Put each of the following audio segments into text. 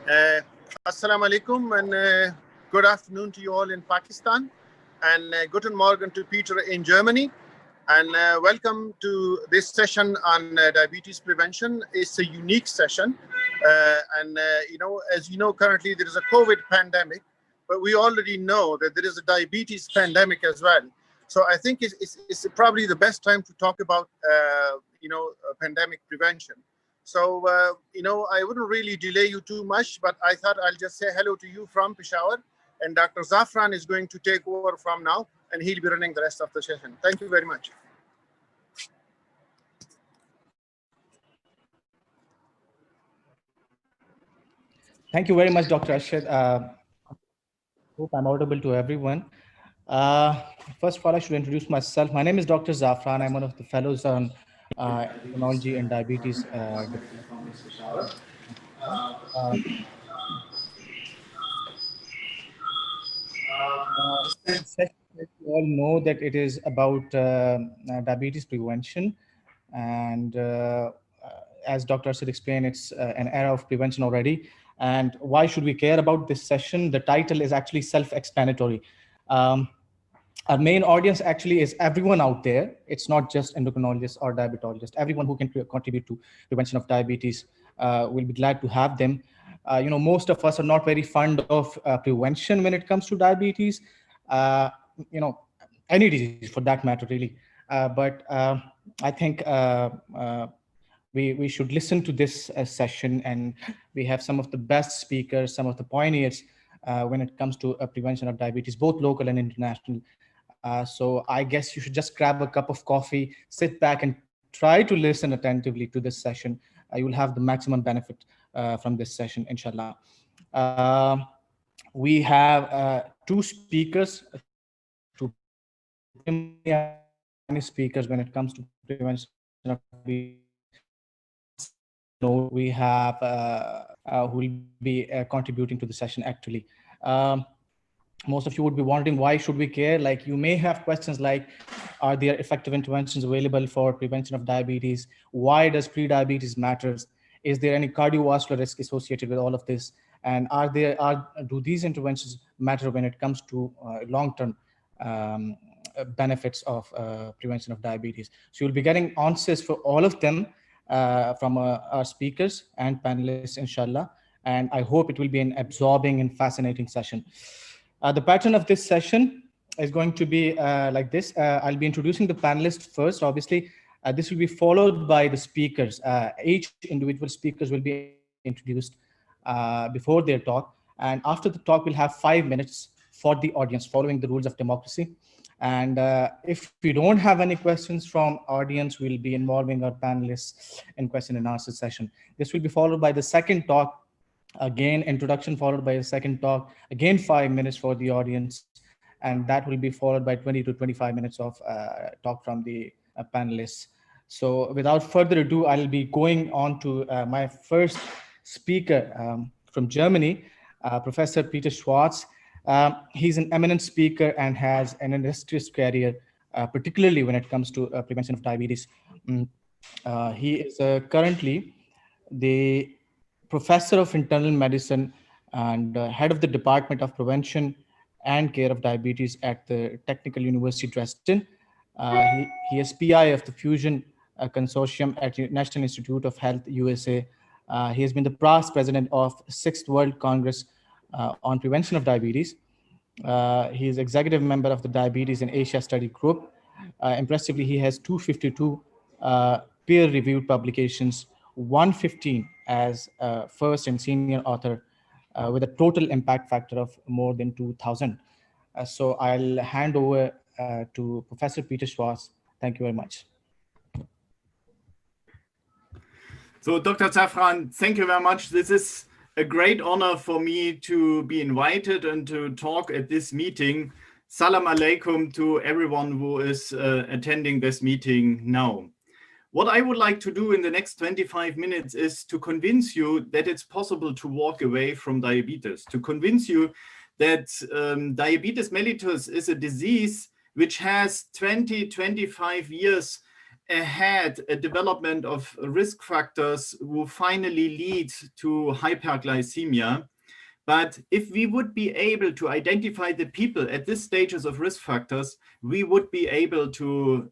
Assalamu alaikum and good afternoon to you all in Pakistan and guten Morgen to Peter in Germany and welcome to this session on diabetes prevention. It's a unique session as you know, currently there is a COVID pandemic, but we already know that there is a diabetes pandemic as well. So I think it's probably the best time to talk about pandemic prevention. So, I wouldn't really delay you too much, but I thought I'll just say hello to you from Peshawar. And Dr. Zafran is going to take over from now, and he'll be running the rest of the session. Thank you very much. Thank you very much, Dr. Arshad. Hope I'm audible to everyone. First of all, I should introduce myself. My name is Dr. Zafran. I'm one of the fellows on endocrinology and diabetes. You all know that it is about diabetes prevention, and as Dr. Arshad explained, it's an era of prevention already. And why should we care about this session? The title is actually self-explanatory. Our main audience actually is everyone out there. It's not just endocrinologists or diabetologists. Everyone who can contribute to prevention of diabetes will be glad to have them. Most of us are not very fond of prevention when it comes to diabetes. Any disease for that matter, really. But I think we should listen to this session, and we have some of the best speakers, some of the pioneers when it comes to prevention of diabetes, both local and international. So I guess you should just grab a cup of coffee, sit back and try to listen attentively to this session. You will have the maximum benefit from this session, inshallah. We have two speakers, speakers when it comes to prevention of diabetes. We have who will be contributing to the session actually. Most of you would be wondering, why should we care? Like, you may have questions like, are there effective interventions available for prevention of diabetes? Why does pre-diabetes matter? Is there any cardiovascular risk associated with all of this? And do these interventions matter when it comes to long-term benefits of prevention of diabetes? So you'll be getting answers for all of them from our speakers and panelists, inshallah. And I hope it will be an absorbing and fascinating session. The pattern of this session is going to be like this. I'll be introducing the panelists first, obviously. This will be followed by the speakers. Each individual speakers will be introduced before their talk. And after the talk, we'll have 5 minutes for the audience, following the rules of democracy. And if we don't have any questions from audience, we'll be involving our panelists in question and answer session. This will be followed by the second talk. Again, introduction followed by a second talk, again 5 minutes for the audience, and that will be followed by 20 to 25 minutes of talk from the panelists. So without further ado, I'll be going on to my first speaker from Germany, Professor Peter Schwarz. He's an eminent speaker and has an illustrious career, particularly when it comes to prevention of diabetes. He is currently the Professor of Internal Medicine and head of the Department of Prevention and Care of Diabetes at the Technical University Dresden. He is PI of the Fusion Consortium at the National Institute of Health, USA. He has been the past president of 6th World Congress on Prevention of Diabetes. He is executive member of the Diabetes in Asia Study Group. Impressively, he has 252 peer-reviewed publications, 115 as first and senior author, with a total impact factor of more than 2,000. So I'll hand over to Professor Peter Schwarz. Thank you very much. So Dr. Zafran, thank you very much. This is a great honor for me to be invited and to talk at this meeting. Salam alaikum to everyone who is attending this meeting now. What I would like to do in the next 25 minutes is to convince you that it's possible to walk away from diabetes, to convince you that diabetes mellitus is a disease which has 20-25 years ahead a development of risk factors who finally lead to hyperglycemia. But if we would be able to identify the people at this stages of risk factors, we would be able to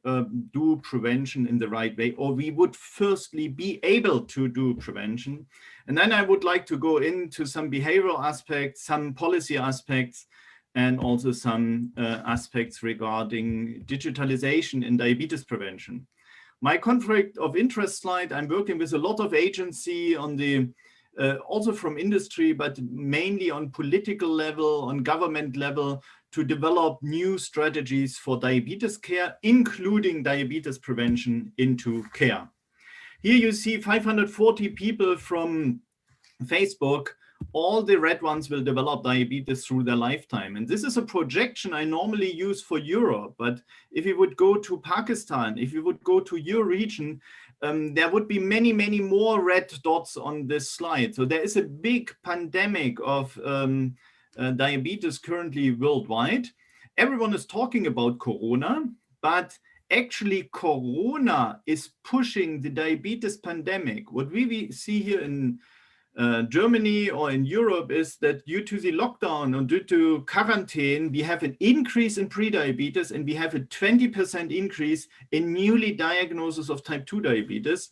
do prevention in the right way, or we would firstly be able to do prevention. And then I would like to go into some behavioral aspects, some policy aspects, and also some aspects regarding digitalization in diabetes prevention. My conflict of interest slide, I'm working with a lot of agency on the also from industry, but mainly on political level, on government level, to develop new strategies for diabetes care, including diabetes prevention into care. Here you see 540 people from Facebook. All the red ones will develop diabetes through their lifetime. And this is a projection I normally use for Europe. But if you would go to Pakistan, if you would go to your region, there would be many, many more red dots on this slide. So there is a big pandemic of diabetes currently worldwide. Everyone is talking about Corona, but actually Corona is pushing the diabetes pandemic. What we see here in Germany or in Europe is that due to the lockdown or due to quarantine, we have an increase in prediabetes and we have a 20% increase in newly diagnosis of type 2 diabetes.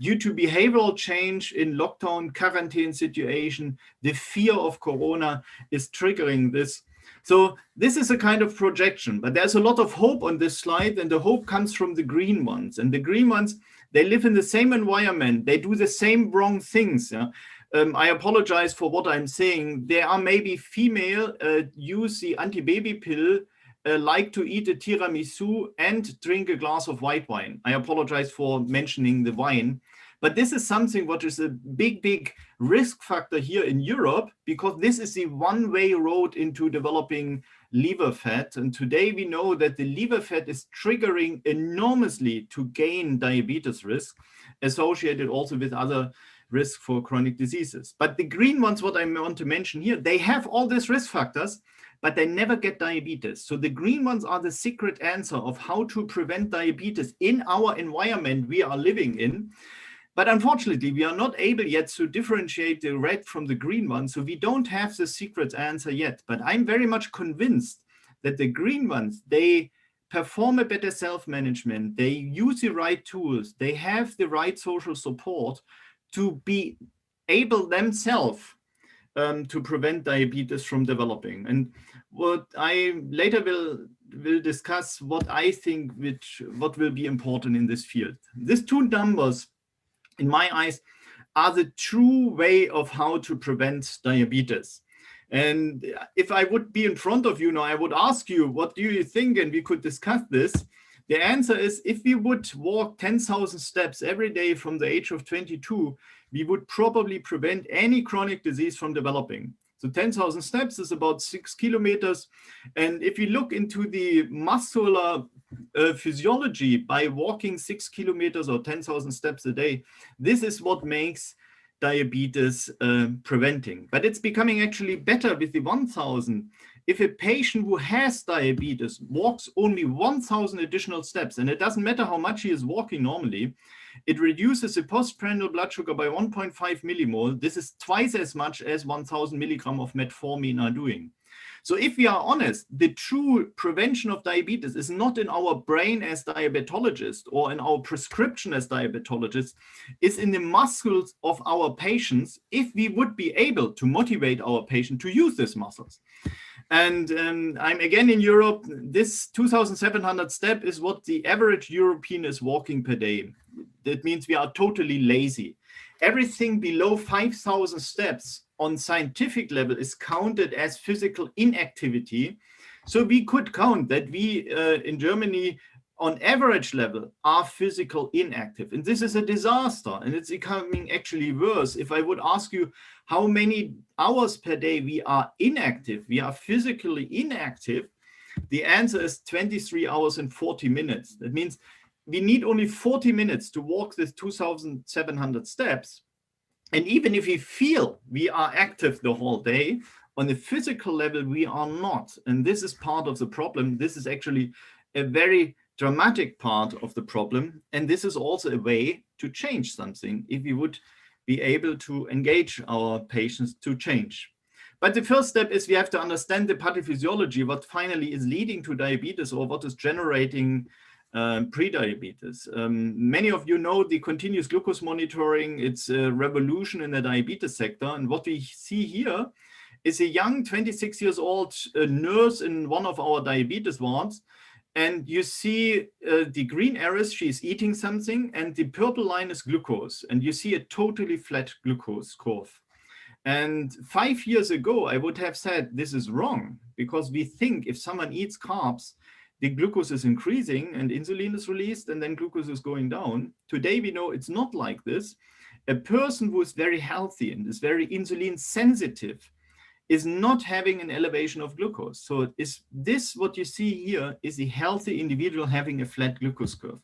Due to behavioral change in lockdown, quarantine situation, the fear of Corona is triggering this. So this is a kind of projection, but there's a lot of hope on this slide, and the hope comes from the green ones. And the green ones, they live in the same environment, they do the same wrong things. Yeah? I apologize for what I'm saying. There are maybe female use the anti-baby pill, like to eat a tiramisu and drink a glass of white wine. I apologize for mentioning the wine, but this is something what is a big, big risk factor here in Europe, because this is the one-way road into developing liver fat. And today we know that the liver fat is triggering enormously to gain diabetes risk, associated also with other risk for chronic diseases. But the green ones, what I want to mention here, they have all these risk factors, but they never get diabetes. So the green ones are the secret answer of how to prevent diabetes in our environment we are living in. But unfortunately, we are not able yet to differentiate the red from the green one. So we don't have the secret answer yet. But I'm very much convinced that the green ones, they perform a better self-management. They use the right tools. They have the right social support to be able themselves to prevent diabetes from developing. And what I later will discuss what I think what will be important in this field. These two numbers, in my eyes, are the true way of how to prevent diabetes. And if I would be in front of you now, I would ask you, what do you think? And we could discuss this. The answer is, if we would walk 10,000 steps every day from the age of 22, we would probably prevent any chronic disease from developing. So 10,000 steps is about 6 kilometers. And if you look into the muscular physiology by walking 6 kilometers or 10,000 steps a day, this is what makes diabetes preventing. But it's becoming actually better with the 1,000. If a patient who has diabetes walks only 1,000 additional steps, and it doesn't matter how much he is walking normally, it reduces the postprandial blood sugar by 1.5 millimole. This is twice as much as 1,000 milligram of metformin are doing. So if we are honest, the true prevention of diabetes is not in our brain as diabetologists or in our prescription as diabetologists, it's in the muscles of our patients, if we would be able to motivate our patient to use these muscles. And I'm again in Europe. This 2,700 step is what the average European is walking per day. That means we are totally lazy. Everything below 5,000 steps on scientific level is counted as physical inactivity. So we could count that we in Germany on average level are physical inactive. And this is a disaster, and it's becoming actually worse. If I would ask you how many hours per day we are inactive, we are physically inactive, the answer is 23 hours and 40 minutes. That means we need only 40 minutes to walk this 2,700 steps. And even if we feel we are active the whole day, on the physical level, we are not. And this is part of the problem. This is actually a very dramatic part of the problem. And this is also a way to change something if we would be able to engage our patients to change. But the first step is we have to understand the pathophysiology, what finally is leading to diabetes or what is generating pre-diabetes. Many of you know the continuous glucose monitoring. It's a revolution in the diabetes sector. And what we see here is a young 26 years old nurse in one of our diabetes wards. And you see the green arrows, she's eating something, and the purple line is glucose. And you see a totally flat glucose curve. And 5 years ago, I would have said this is wrong, because we think if someone eats carbs, the glucose is increasing and insulin is released and then glucose is going down. Today, we know it's not like this. A person who is very healthy and is very insulin sensitive is not having an elevation of glucose. So is this what you see here is a healthy individual having a flat glucose curve.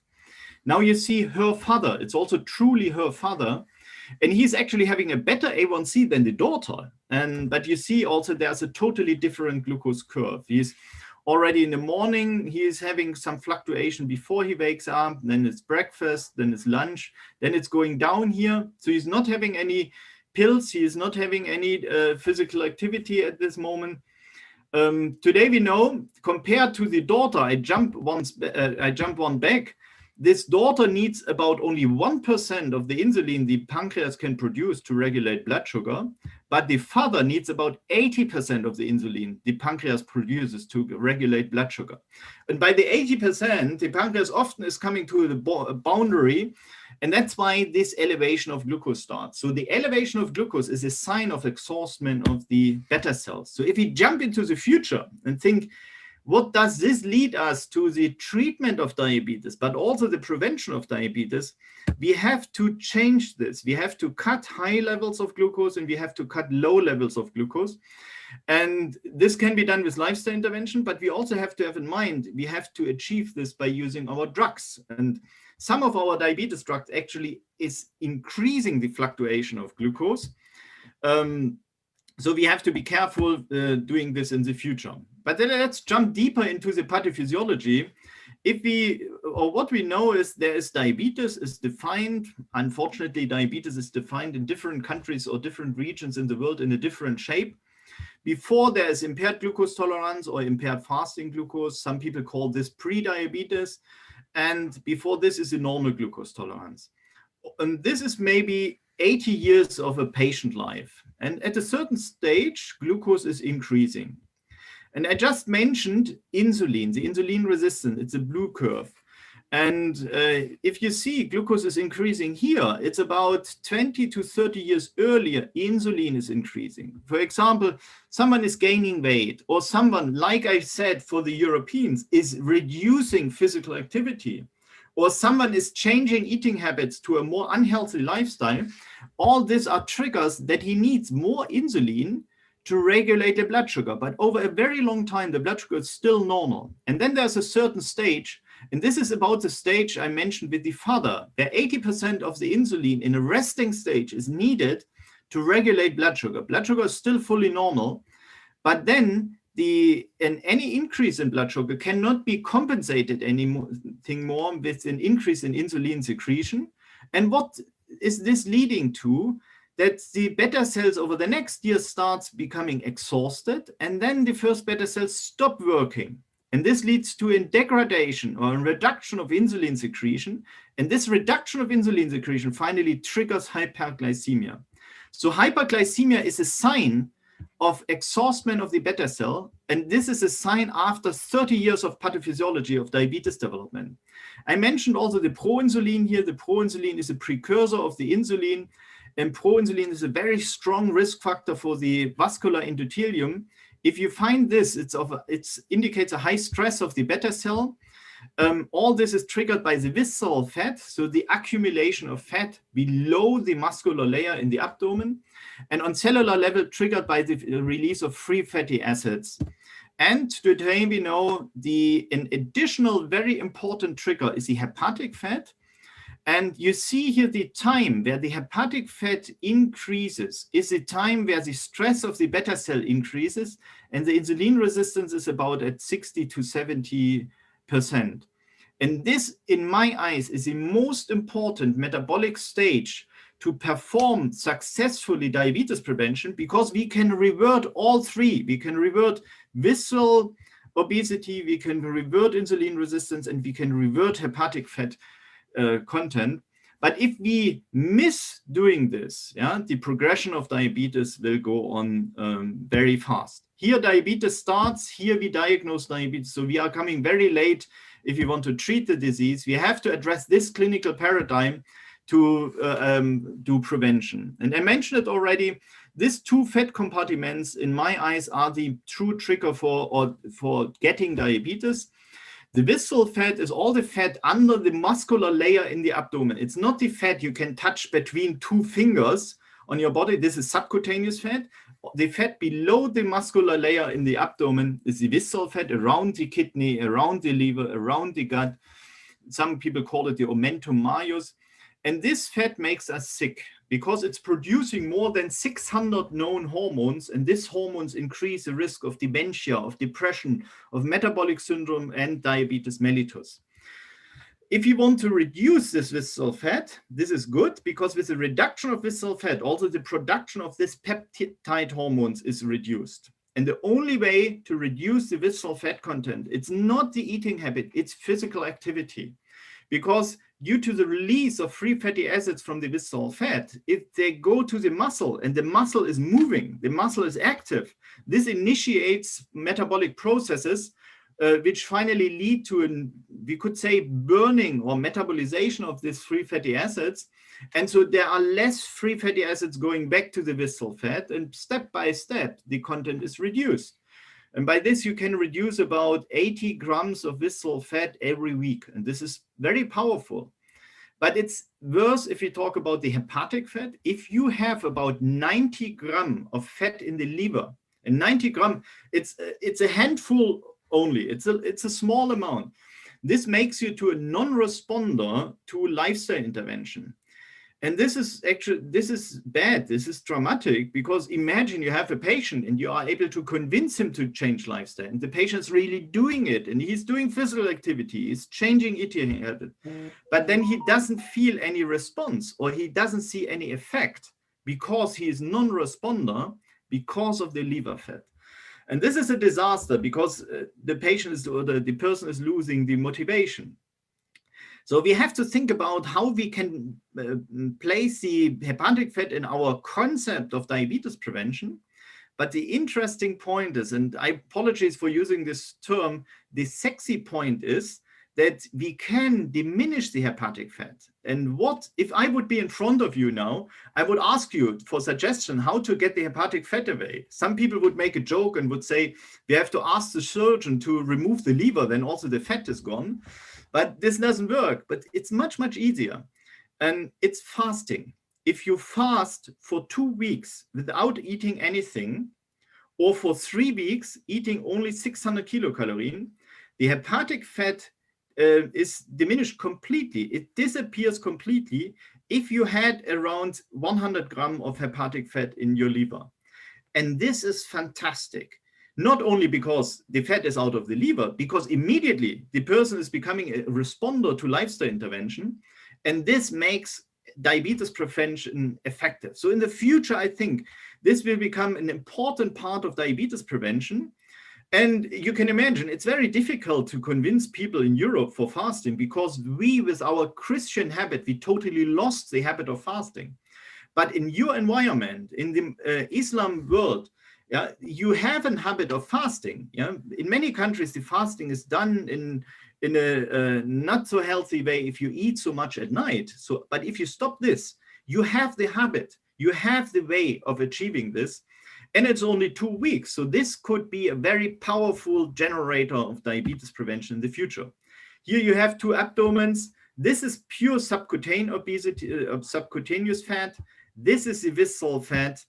Now you see her father, it's also truly her father, and he's actually having a better A1C than the daughter. But you see also there's a totally different glucose curve. He's already in the morning, he is having some fluctuation before he wakes up, then it's breakfast, then it's lunch, then it's going down here. So he's not having any pills, he is not having any physical activity at this moment. Today we know, compared to the daughter, I jump one back, this daughter needs about only 1% of the insulin the pancreas can produce to regulate blood sugar, but the father needs about 80% of the insulin the pancreas produces to regulate blood sugar. And by the 80%, the pancreas often is coming to the boundary, and that's why this elevation of glucose starts. So the elevation of glucose is a sign of exhaustion of the beta cells. So if we jump into the future and think, what does this lead us to the treatment of diabetes, but also the prevention of diabetes? We have to change this. We have to cut high levels of glucose and we have to cut low levels of glucose. And this can be done with lifestyle intervention, but we also have to have in mind, we have to achieve this by using our drugs. And some of our diabetes drugs actually is increasing the fluctuation of glucose. So we have to be careful doing this in the future. But then let's jump deeper into the pathophysiology. What we know is there is diabetes is defined. Unfortunately, diabetes is defined in different countries or different regions in the world in a different shape. Before there is impaired glucose tolerance or impaired fasting glucose. Some people call this pre-diabetes. And before this is a normal glucose tolerance. And this is maybe 80 years of a patient life. And at a certain stage, glucose is increasing. And I just mentioned insulin, the insulin resistance, it's a blue curve. And if you see glucose is increasing here, it's about 20 to 30 years earlier, insulin is increasing. For example, someone is gaining weight, or someone, like I said, for the Europeans, is reducing physical activity, or someone is changing eating habits to a more unhealthy lifestyle. All these are triggers that he needs more insulin to regulate the blood sugar. But over a very long time, the blood sugar is still normal. And then there's a certain stage, and this is about the stage I mentioned with the father, where 80% of the insulin in a resting stage is needed to regulate blood sugar. Blood sugar is still fully normal, but then any increase in blood sugar cannot be compensated anything more with an increase in insulin secretion. And what is this leading to? That the beta cells over the next year starts becoming exhausted, and then the first beta cells stop working. And this leads to a degradation or a reduction of insulin secretion. And this reduction of insulin secretion finally triggers hyperglycemia. So hyperglycemia is a sign of exhaustion of the beta cell. And this is a sign after 30 years of pathophysiology of diabetes development. I mentioned also the proinsulin here. The proinsulin is a precursor of the insulin. And proinsulin is a very strong risk factor for the vascular endothelium. If you find this, it indicates a high stress of the beta cell. All this is triggered by the visceral fat, so the accumulation of fat below the muscular layer in the abdomen, and on cellular level triggered by the release of free fatty acids. And today we know an additional very important trigger is the hepatic fat. And you see here the time where the hepatic fat increases is the time where the stress of the beta cell increases, and the insulin resistance is about at 60 to 70%. And this, in my eyes, is the most important metabolic stage to perform successfully diabetes prevention, because we can revert all three. We can revert visceral obesity, we can revert insulin resistance, and we can revert hepatic fat content. But if we miss doing this, the progression of diabetes will go on very fast. Here diabetes starts, here we diagnose diabetes. So we are coming very late if we want to treat the disease. We have to address this clinical paradigm to do prevention. And I mentioned it already, these two fat compartments, in my eyes, are the true trigger for getting diabetes. The visceral fat is all the fat under the muscular layer in the abdomen. It's not the fat you can touch between two fingers on your body. This is subcutaneous fat. The fat below the muscular layer in the abdomen is the visceral fat around the kidney, around the liver, around the gut. Some people call it the omentum majus. And this fat makes us sick because it's producing more than 600 known hormones, and these hormones increase the risk of dementia, of depression, of metabolic syndrome, and diabetes mellitus. If you want to reduce this visceral fat, this is good, because with the reduction of visceral fat, also the production of this peptide hormones is reduced. And the only way to reduce the visceral fat content, it's not the eating habit, it's physical activity. Because due to the release of free fatty acids from the visceral fat, if they go to the muscle and the muscle is moving, the muscle is active, this initiates metabolic processes which finally lead to, we could say, burning or metabolization of these free fatty acids. And so there are less free fatty acids going back to the visceral fat, and step by step, the content is reduced. And by this, you can reduce about 80 grams of visceral fat every week. And this is very powerful. But it's worse if you talk about the hepatic fat. If you have about 90 grams of fat in the liver, and 90 grams, it's a handful only. It's a small amount. This makes you to a non-responder to lifestyle intervention. And this is bad, this is dramatic, because imagine you have a patient and you are able to convince him to change lifestyle, and the patient's really doing it, and he's doing physical activity, he's changing eating habit, but then he doesn't feel any response, or he doesn't see any effect, because he is non-responder because of the liver fat. And this is a disaster, because the patient is, or the person is losing the motivation. So we have to think about how we can place the hepatic fat in our concept of diabetes prevention. But the interesting point is, and I apologize for using this term, the sexy point is that we can diminish the hepatic fat. And what, if I would be in front of you now, I would ask you for suggestion how to get the hepatic fat away. Some people would make a joke and would say, we have to ask the surgeon to remove the liver, then also the fat is gone. But this doesn't work, but it's much, much easier. And it's fasting. If you fast for 2 weeks without eating anything, or for 3 weeks eating only 600 kilocalories, the hepatic fat is diminished completely. It disappears completely if you had around 100 grams of hepatic fat in your liver. And this is fantastic. Not only because the fat is out of the liver, because immediately the person is becoming a responder to lifestyle intervention, and this makes diabetes prevention effective. So in the future, I think this will become an important part of diabetes prevention. And you can imagine it's very difficult to convince people in Europe for fasting, because we, with our Christian habit, we totally lost the habit of fasting. But in your environment, in the Islam world, you have a habit of fasting. In many countries, the fasting is done in a not so healthy way if you eat so much at night. So, but if you stop this, you have the habit, you have the way of achieving this, and it's only 2 weeks. So this could be a very powerful generator of diabetes prevention in the future. Here you have 2 abdomens. This is pure subcutaneous obesity, subcutaneous fat. This is the visceral fat.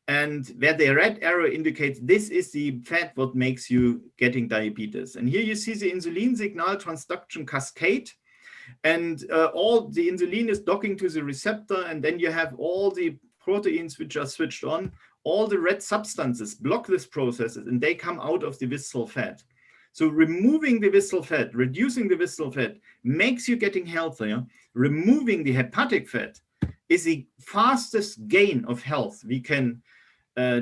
And where the red arrow indicates this is the fat what makes you getting diabetes. And here you see the insulin signal transduction cascade, and all the insulin is docking to the receptor, and then you have all the proteins which are switched on. All the red substances block this process, and they come out of the visceral fat. So removing the visceral fat, reducing the visceral fat makes you getting healthier. Removing the hepatic fat is the fastest gain of health we can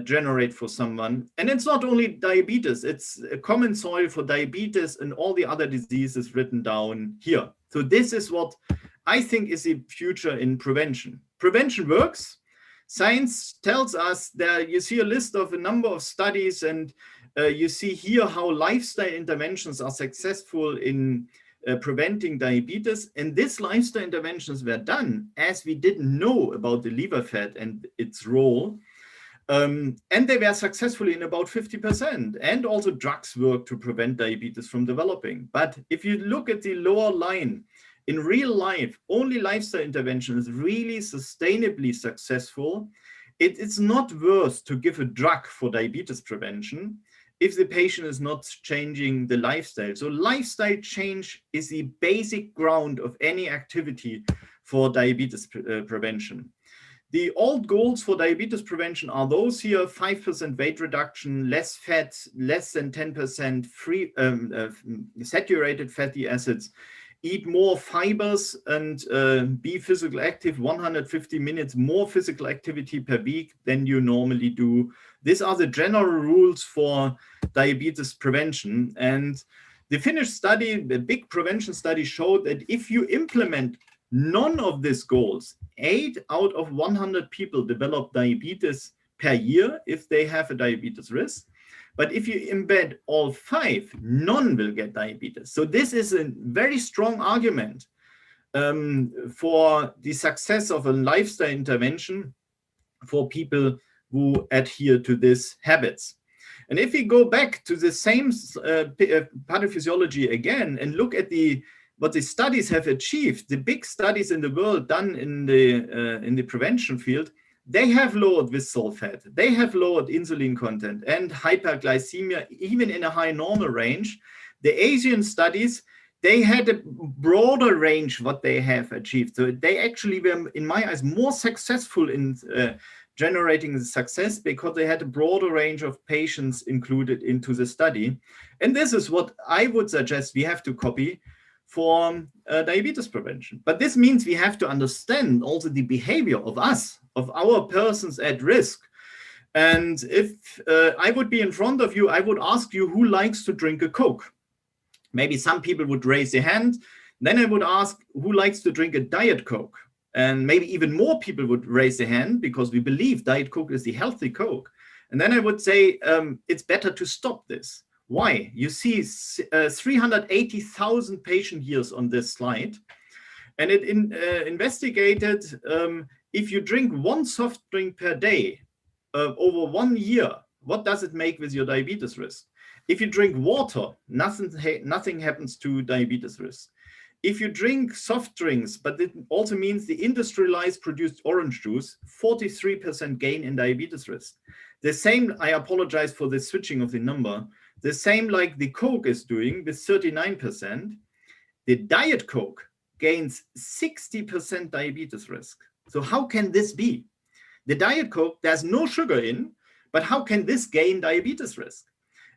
generate for someone. And it's not only diabetes, it's a common soil for diabetes and all the other diseases written down here. So this is what I think is the future in prevention. Prevention works. Science tells us that you see a list of a number of studies, and you see here how lifestyle interventions are successful in preventing diabetes. And these lifestyle interventions were done as we didn't know about the liver fat and its role. And they were successful in about 50%. And also drugs work to prevent diabetes from developing. But if you look at the lower line, in real life, only lifestyle intervention is really sustainably successful. It's not worth to give a drug for diabetes prevention if the patient is not changing the lifestyle. So lifestyle change is the basic ground of any activity for diabetes prevention. The old goals for diabetes prevention are those here: 5% weight reduction, less fat, less than 10% free saturated fatty acids, eat more fibers, and be physical active, 150 minutes more physical activity per week than you normally do. These are the general rules for diabetes prevention. And the Finnish study, the big prevention study, showed that if you implement none of these goals, 8 out of 100 people develop diabetes per year if they have a diabetes risk. But if you embed all 5, none will get diabetes. So this is a very strong argument for the success of a lifestyle intervention for people who adhere to these habits. And if we go back to the same pathophysiology again and look at what the studies have achieved, the big studies in the world done in the prevention field, they have lowered visceral fat, they have lowered insulin content and hyperglycemia, even in a high normal range. The Asian studies, they had a broader range what they have achieved. So they actually were, in my eyes, more successful in generating the success because they had a broader range of patients included into the study. And this is what I would suggest we have to copy for diabetes prevention. But this means we have to understand also the behavior of us, of our persons at risk. And if I would be in front of you, I would ask you who likes to drink a Coke. Maybe some people would raise their hand. Then I would ask who likes to drink a Diet Coke. And maybe even more people would raise their hand because we believe Diet Coke is the healthy Coke. And then I would say it's better to stop this. Why? You see 380,000 patient years on this slide. And it investigated if you drink 1 soft drink per day over 1 year, what does it make with your diabetes risk? If you drink water, nothing happens to diabetes risk. If you drink soft drinks, but it also means the industrialized produced orange juice, 43% gain in diabetes risk. The same, I apologize for the switching of the number, the same like the Coke is doing with 39%. The Diet Coke gains 60% diabetes risk. So how can this be? The Diet Coke, there's no sugar in, but how can this gain diabetes risk?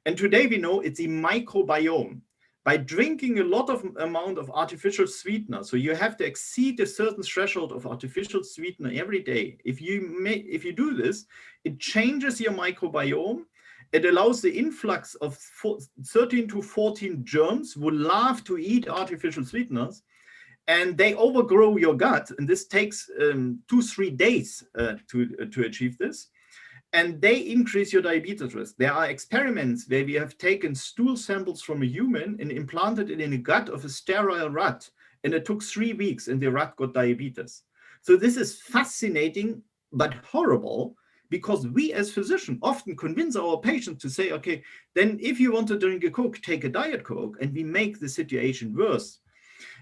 And today we know it's a microbiome. By drinking a lot of amount of artificial sweetener, so you have to exceed a certain threshold of artificial sweetener every day. If you do this, it changes your microbiome. It allows the influx of 13 to 14 germs who love to eat artificial sweeteners, and they overgrow your gut. And this takes 2-3 days to achieve this. And they increase your diabetes risk. There are experiments where we have taken stool samples from a human and implanted it in the gut of a sterile rat. And it took 3 weeks and the rat got diabetes. So this is fascinating, but horrible, because we as physicians often convince our patients to say, okay, then if you want to drink a Coke, take a Diet Coke, and we make the situation worse.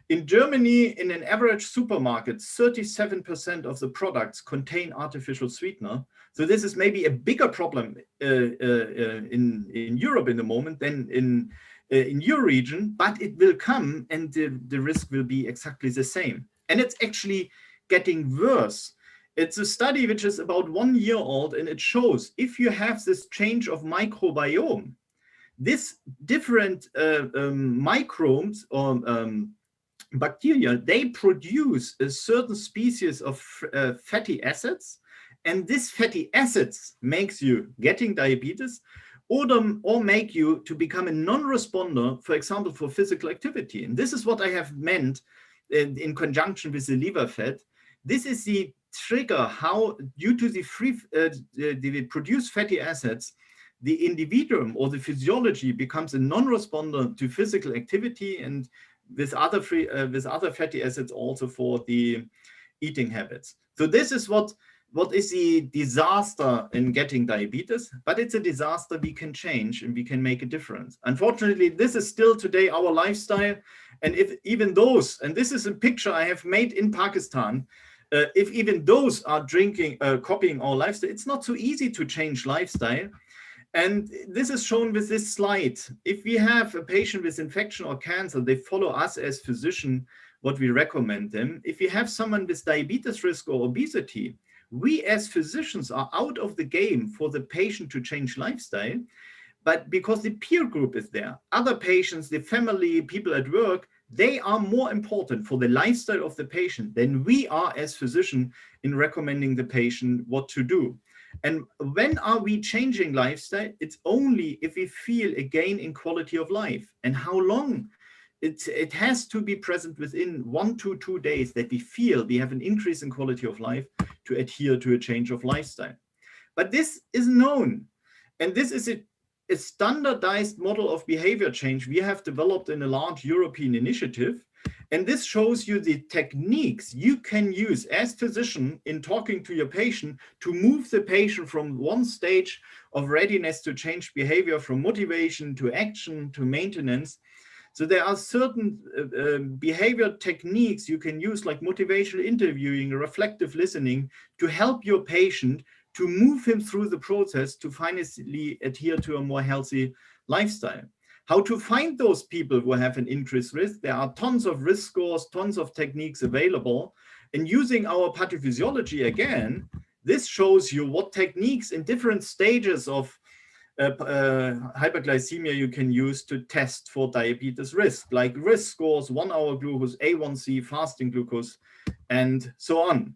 In Germany, in an average supermarket, 37% of the products contain artificial sweetener. So this is maybe a bigger problem in Europe in the moment than in your region, but it will come and the risk will be exactly the same. And it's actually getting worse. It's a study which is about 1 year old, and it shows if you have this change of microbiome, This different microbes or bacteria, they produce a certain species of fatty acids, and this fatty acids makes you getting diabetes, or make you to become a non-responder, for example, for physical activity. And this is what I have meant in conjunction with the liver fat. This is the trigger how, due to the produced fatty acids, the individuum or the physiology becomes a non-responder to physical activity, and with other fatty acids also for the eating habits. So this is what is the disaster in getting diabetes, but it's a disaster we can change and we can make a difference. Unfortunately, this is still today our lifestyle. And if even those, and this is a picture I have made in Pakistan, if even those are copying our lifestyle, it's not so easy to change lifestyle. And this is shown with this slide. If we have a patient with infection or cancer, they follow us as physician, what we recommend them. If you have someone with diabetes risk or obesity, we as physicians are out of the game for the patient to change lifestyle, but because the peer group is there, other patients, the family, people at work, they are more important for the lifestyle of the patient than we are as physicians in recommending the patient what to do. And when are we changing lifestyle? It's only if we feel a gain in quality of life. And how long? It has to be present within 1 to 2 days that we feel we have an increase in quality of life to adhere to a change of lifestyle. But this is known. And this is a standardized model of behavior change we have developed in a large European initiative. And this shows you the techniques you can use as physician in talking to your patient to move the patient from one stage of readiness to change behavior, from motivation to action to maintenance. So there are certain behavior techniques you can use, like motivational interviewing, reflective listening, to help your patient to move him through the process to finally adhere to a more healthy lifestyle. How to find those people who have an increased risk? There are tons of risk scores, tons of techniques available. And using our pathophysiology again, this shows you what techniques in different stages of hyperglycemia you can use to test for diabetes risk, like risk scores, 1 hour glucose, A1C, fasting glucose, and so on.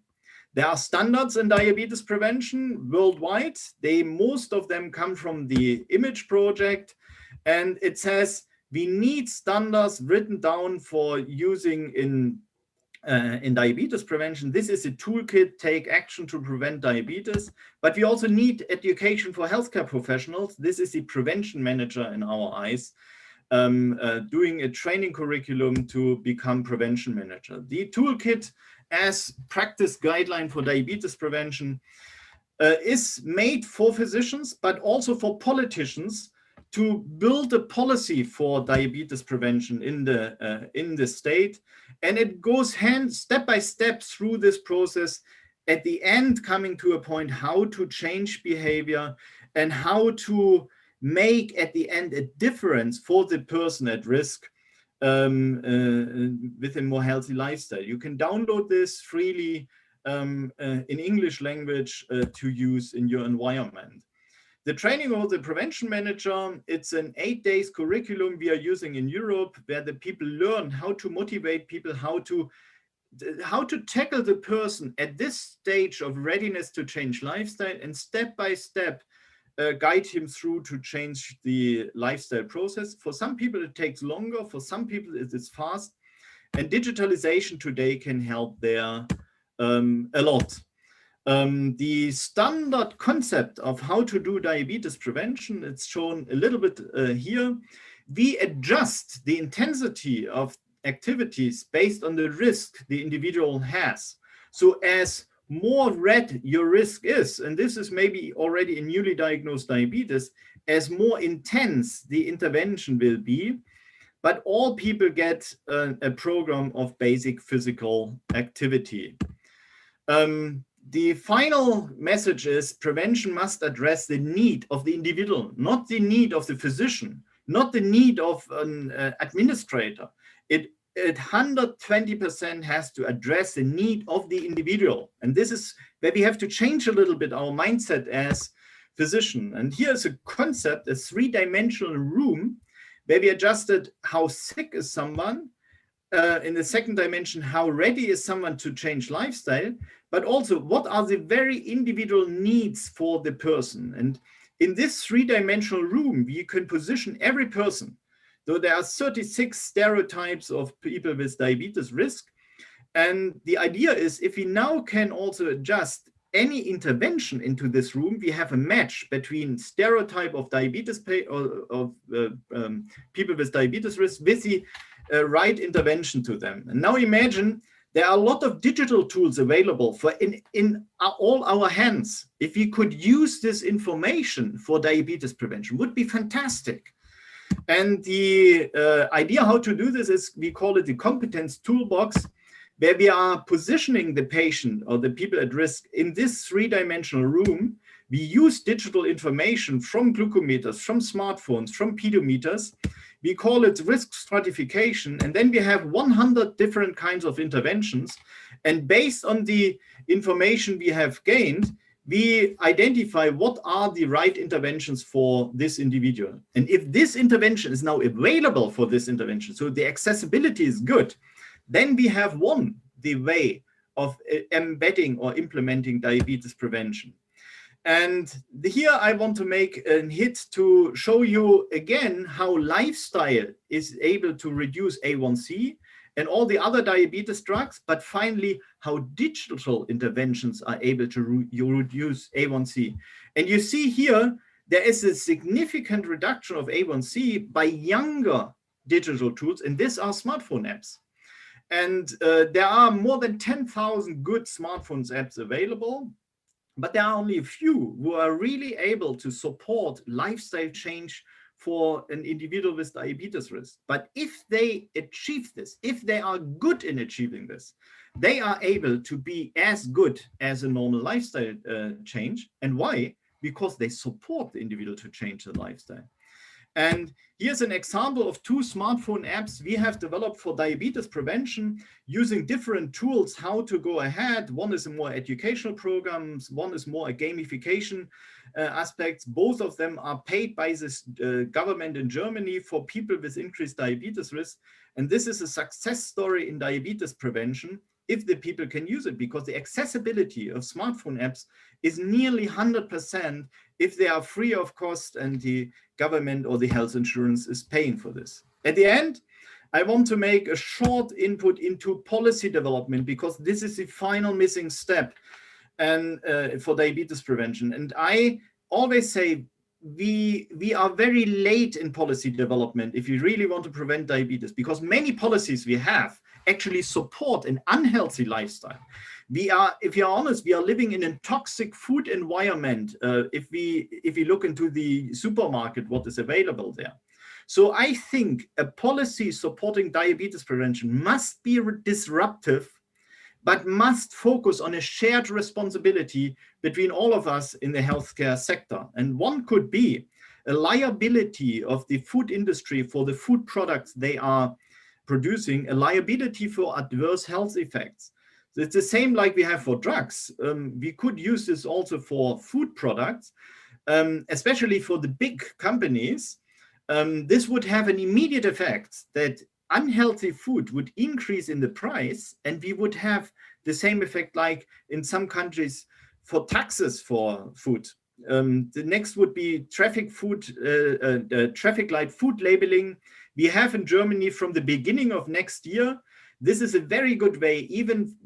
There are standards in diabetes prevention worldwide. Most of them come from the IMAGE project. And it says we need standards written down for using in diabetes prevention. This is a toolkit, take action to prevent diabetes. But we also need education for healthcare professionals. This is the prevention manager in our eyes, doing a training curriculum to become prevention manager. The toolkit as practice guideline for diabetes prevention is made for physicians, but also for politicians, to build a policy for diabetes prevention in the state. And it goes step by step through this process, at the end coming to a point how to change behavior and how to make at the end a difference for the person at risk with a more healthy lifestyle. You can download this freely in English language to use in your environment. The training of the prevention manager, it's an 8 days curriculum we are using in Europe, where the people learn how to motivate people, how to tackle the person at this stage of readiness to change lifestyle, and step by step guide him through to change the lifestyle process. For some people it takes longer, for some people it is fast, and digitalization today can help there a lot. The standard concept of how to do diabetes prevention, it's shown a little bit here. We adjust the intensity of activities based on the risk the individual has. So as more red your risk is, and this is maybe already in newly diagnosed diabetes, as more intense the intervention will be, but all people get a program of basic physical activity. The final message is prevention must address the need of the individual, not the need of the physician, not the need of an administrator. It 120% has to address the need of the individual. And this is where we have to change a little bit our mindset as physician. And here's a concept, a three-dimensional room, where we adjusted how sick is someone, in the second dimension, how ready is someone to change lifestyle, but also what are the very individual needs for the person. And in this three-dimensional room, we can position every person. So there are 36 stereotypes of people with diabetes risk. And the idea is, if we now can also adjust any intervention into this room, we have a match between stereotype of diabetes people with diabetes risk with the right intervention to them. And now imagine there are a lot of digital tools available for in all our hands. If we could use this information for diabetes prevention, would be fantastic. And the idea how to do this is, we call it the competence toolbox, where we are positioning the patient or the people at risk in this three-dimensional room. We use digital information from glucometers, from smartphones, from pedometers. We call it risk stratification. And then we have 100 different kinds of interventions. And based on the information we have gained, we identify what are the right interventions for this individual. And if this intervention is now available for this intervention, so the accessibility is good, then we have won the way of embedding or implementing diabetes prevention. And here I want to make a hit to show you again how lifestyle is able to reduce A1C and all the other diabetes drugs, but finally how digital interventions are able to reduce A1C. And you see here, there is a significant reduction of A1C by younger digital tools, and these are smartphone apps. And there are more than 10,000 good smartphones apps available, but there are only a few who are really able to support lifestyle change for an individual with diabetes risk. But if they achieve this, if they are good in achieving this, they are able to be as good as a normal lifestyle change. And why? Because they support the individual to change the lifestyle. And here's an example of 2 smartphone apps we have developed for diabetes prevention using different tools how to go ahead. One is a more educational programs, one is more a gamification aspects. Both of them are paid by this government in Germany for people with increased diabetes risk. And this is a success story in diabetes prevention if the people can use it, because the accessibility of smartphone apps is nearly 100% if they are free of cost and the government or the health insurance is paying for this. At the end, I want to make a short input into policy development, because this is the final missing step and for diabetes prevention. And I always say we are very late in policy development if you really want to prevent diabetes, because many policies we have actually support an unhealthy lifestyle. We are, if you're honest, we are living in a toxic food environment if we look into the supermarket, what is available there. So I think a policy supporting diabetes prevention must be disruptive, but must focus on a shared responsibility between all of us in the healthcare sector. And one could be a liability of the food industry for the food products they are producing, a liability for adverse health effects. So it's the same like we have for drugs. We could use this also for food products, especially for the big companies. This would have an immediate effect that unhealthy food would increase in the price, and we would have the same effect like in some countries for taxes for food. The next would be traffic light food labeling. We have in Germany from the beginning of next year. This is a very good way, even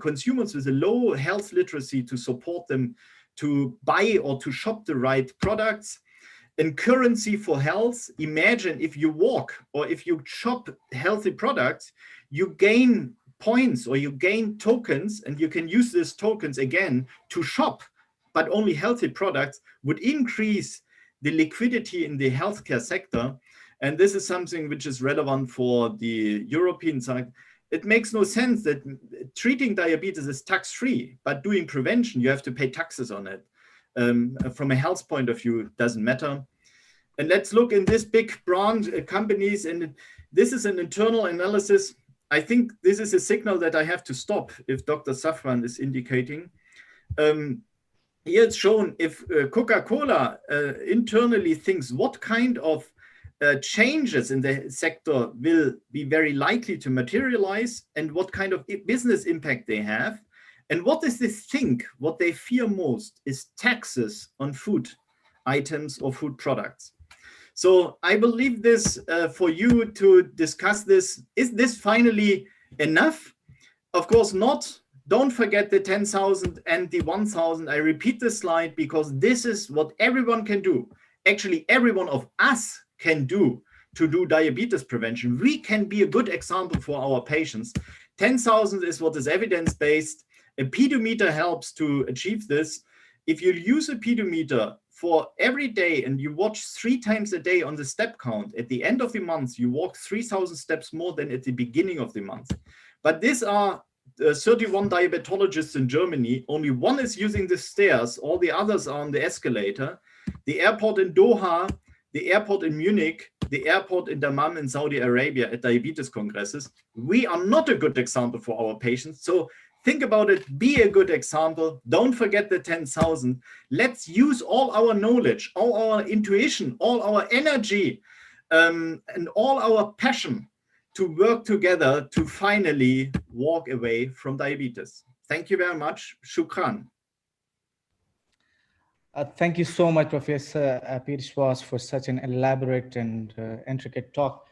consumers with a low health literacy, to support them to buy or to shop the right products. And currency for health. Imagine if you walk or if you shop healthy products, you gain points or you gain tokens, and you can use these tokens again to shop, but only healthy products would increase the liquidity in the healthcare sector. And this is something which is relevant for the European side. It makes no sense that treating diabetes is tax-free, but doing prevention, you have to pay taxes on it. From a health point of view, it doesn't matter. And let's look in this big brand companies, and this is an internal analysis. I think this is a signal that I have to stop if Dr. Safran is indicating. here it's shown if Coca-Cola internally thinks what kind of changes in the sector will be very likely to materialize and what kind of business impact they have. And what is this think? What they fear most is taxes on food items or food products. So I will leave this for you to discuss this. Is this finally enough? Of course not. Don't forget the 10,000 and the 1,000. I repeat this slide because this is what everyone can do. Actually, every one of us can do to do diabetes prevention. We can be a good example for our patients. 10,000 is what is evidence-based. A pedometer helps to achieve this. If you use a pedometer for every day and you watch 3 times a day on the step count, at the end of the month, you walk 3,000 steps more than at the beginning of the month. But these are 31 diabetologists in Germany. Only one is using the stairs. All the others are on the escalator. The airport in Doha, the airport in Munich, the airport in Dammam in Saudi Arabia at diabetes congresses. We are not a good example for our patients. So think about it, be a good example. Don't forget the 10,000. Let's use all our knowledge, all our intuition, all our energy, and all our passion to work together to finally walk away from diabetes. Thank you very much. Shukran. Thank you so much, Professor Peter Schwarz, for such an elaborate and intricate talk.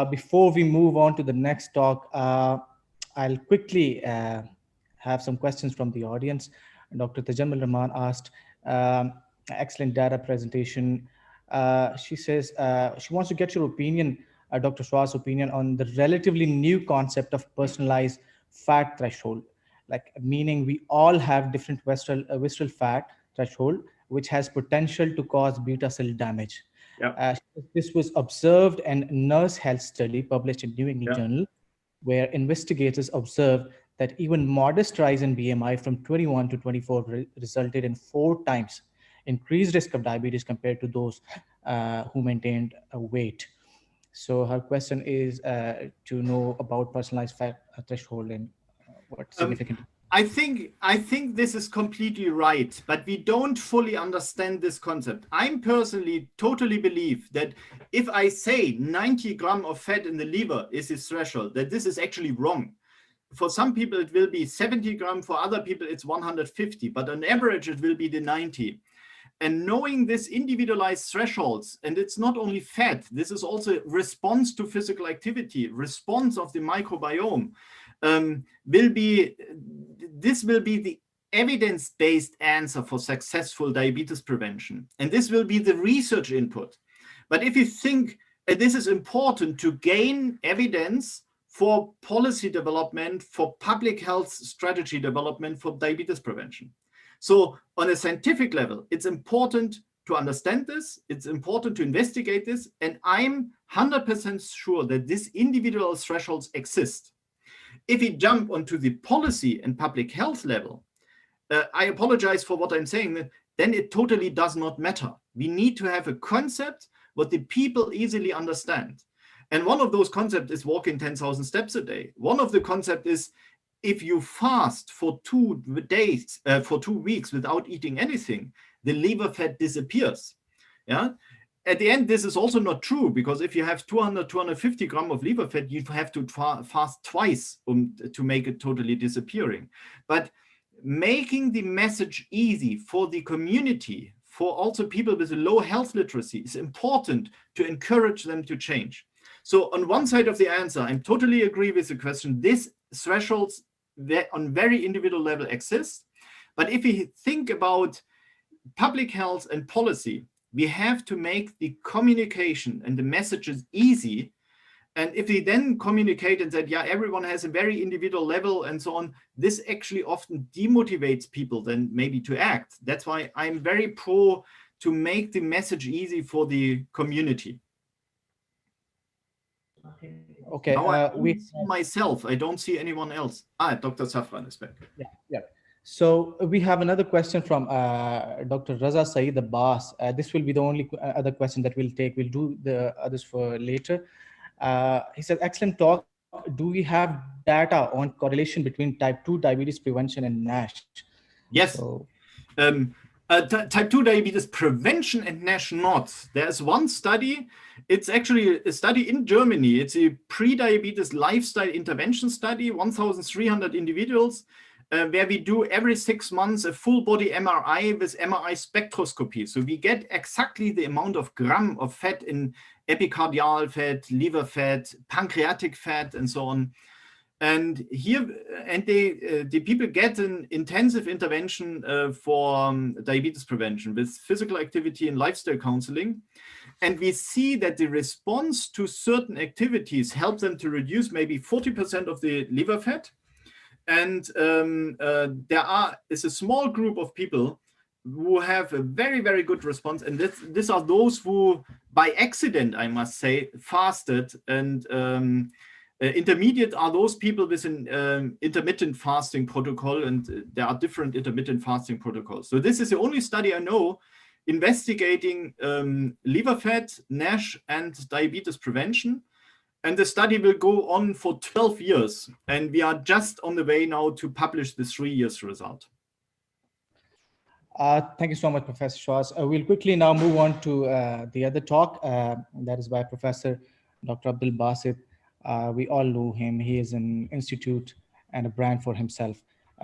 Before we move on to the next talk, I'll quickly have some questions from the audience. Dr. Tajammul Rahman asked, excellent data presentation. She says she wants to get your opinion, Dr. Schwarz's opinion on the relatively new concept of personalized fat threshold, like meaning we all have different visceral fat threshold, which has potential to cause beta cell damage. Yep. This was observed in a nurse health study published in New England Journal, where investigators observed that even modest rise in BMI from 21 to 24 resulted in 4 times increased risk of diabetes compared to those who maintained a weight. So her question is to know about personalized fat threshold and what significant. I think this is completely right, but we don't fully understand this concept. I'm personally totally believe that if I say 90 grams of fat in the liver is this threshold, that this is actually wrong. For some people, it will be 70 grams. For other people, it's 150, but on average, it will be the 90. And knowing this individualized thresholds, and it's not only fat, this is also response to physical activity, response of the microbiome, will be the evidence-based answer for successful diabetes prevention. And this will be the research input. But if you think this is important to gain evidence for policy development, for public health strategy development for diabetes prevention. So on a scientific level, it's important to understand this, it's important to investigate this, and I'm 100% sure that these individual thresholds exist. If we jump onto the policy and public health level, I apologize for what I'm saying, then it totally does not matter. We need to have a concept what the people easily understand. And one of those concepts is walking 10,000 steps a day. One of the concepts is if you fast for 2 days, for 2 weeks without eating anything, the liver fat disappears. Yeah. At the end, this is also not true, because if you have 200, 250 grams of liver fat, you have to fast twice to make it totally disappearing. But making the message easy for the community, for also people with a low health literacy, is important to encourage them to change. So on one side of the answer, I totally agree with the question. These thresholds on very individual level exist. But if we think about public health and policy, we have to make the communication and the messages easy. And if we then communicate and said, yeah, everyone has a very individual level and so on, this actually often demotivates people then maybe to act. That's why I'm very pro to make the message easy for the community. Okay. Now we myself, I don't see anyone else. Dr. Safran is back. Yeah. So we have another question from Dr. Raza Saeed Abbas. This will be the only other question that we'll take. We'll do the others for later. He said, excellent talk. Do we have data on correlation between type 2 diabetes prevention and NASH? Yes. So, Type 2 diabetes prevention and NASH not. There's one study. It's actually a study in Germany. It's a pre-diabetes lifestyle intervention study, 1,300 individuals, where we do every 6 months a full body MRI with MRI spectroscopy. So we get exactly the amount of gram of fat in epicardial fat, liver fat, pancreatic fat, and so on. And here, the people get an intensive intervention for diabetes prevention with physical activity and lifestyle counseling. And we see that the response to certain activities helps them to reduce maybe 40% of the liver fat. And there is a small group of people who have a very, very good response. And these are those who, by accident, I must say, fasted. And intermediate are those people with an intermittent fasting protocol, and there are different intermittent fasting protocols. So this is the only study I know investigating liver fat, NASH, and diabetes prevention. And the study will go on for 12 years. And we are just on the way now to publish the 3 years result. Thank you so much, Professor Schwarz. We'll quickly now move on to the other talk. That is by Professor Dr. Abdul Basit. We all know him. He is an institute and a brand for himself.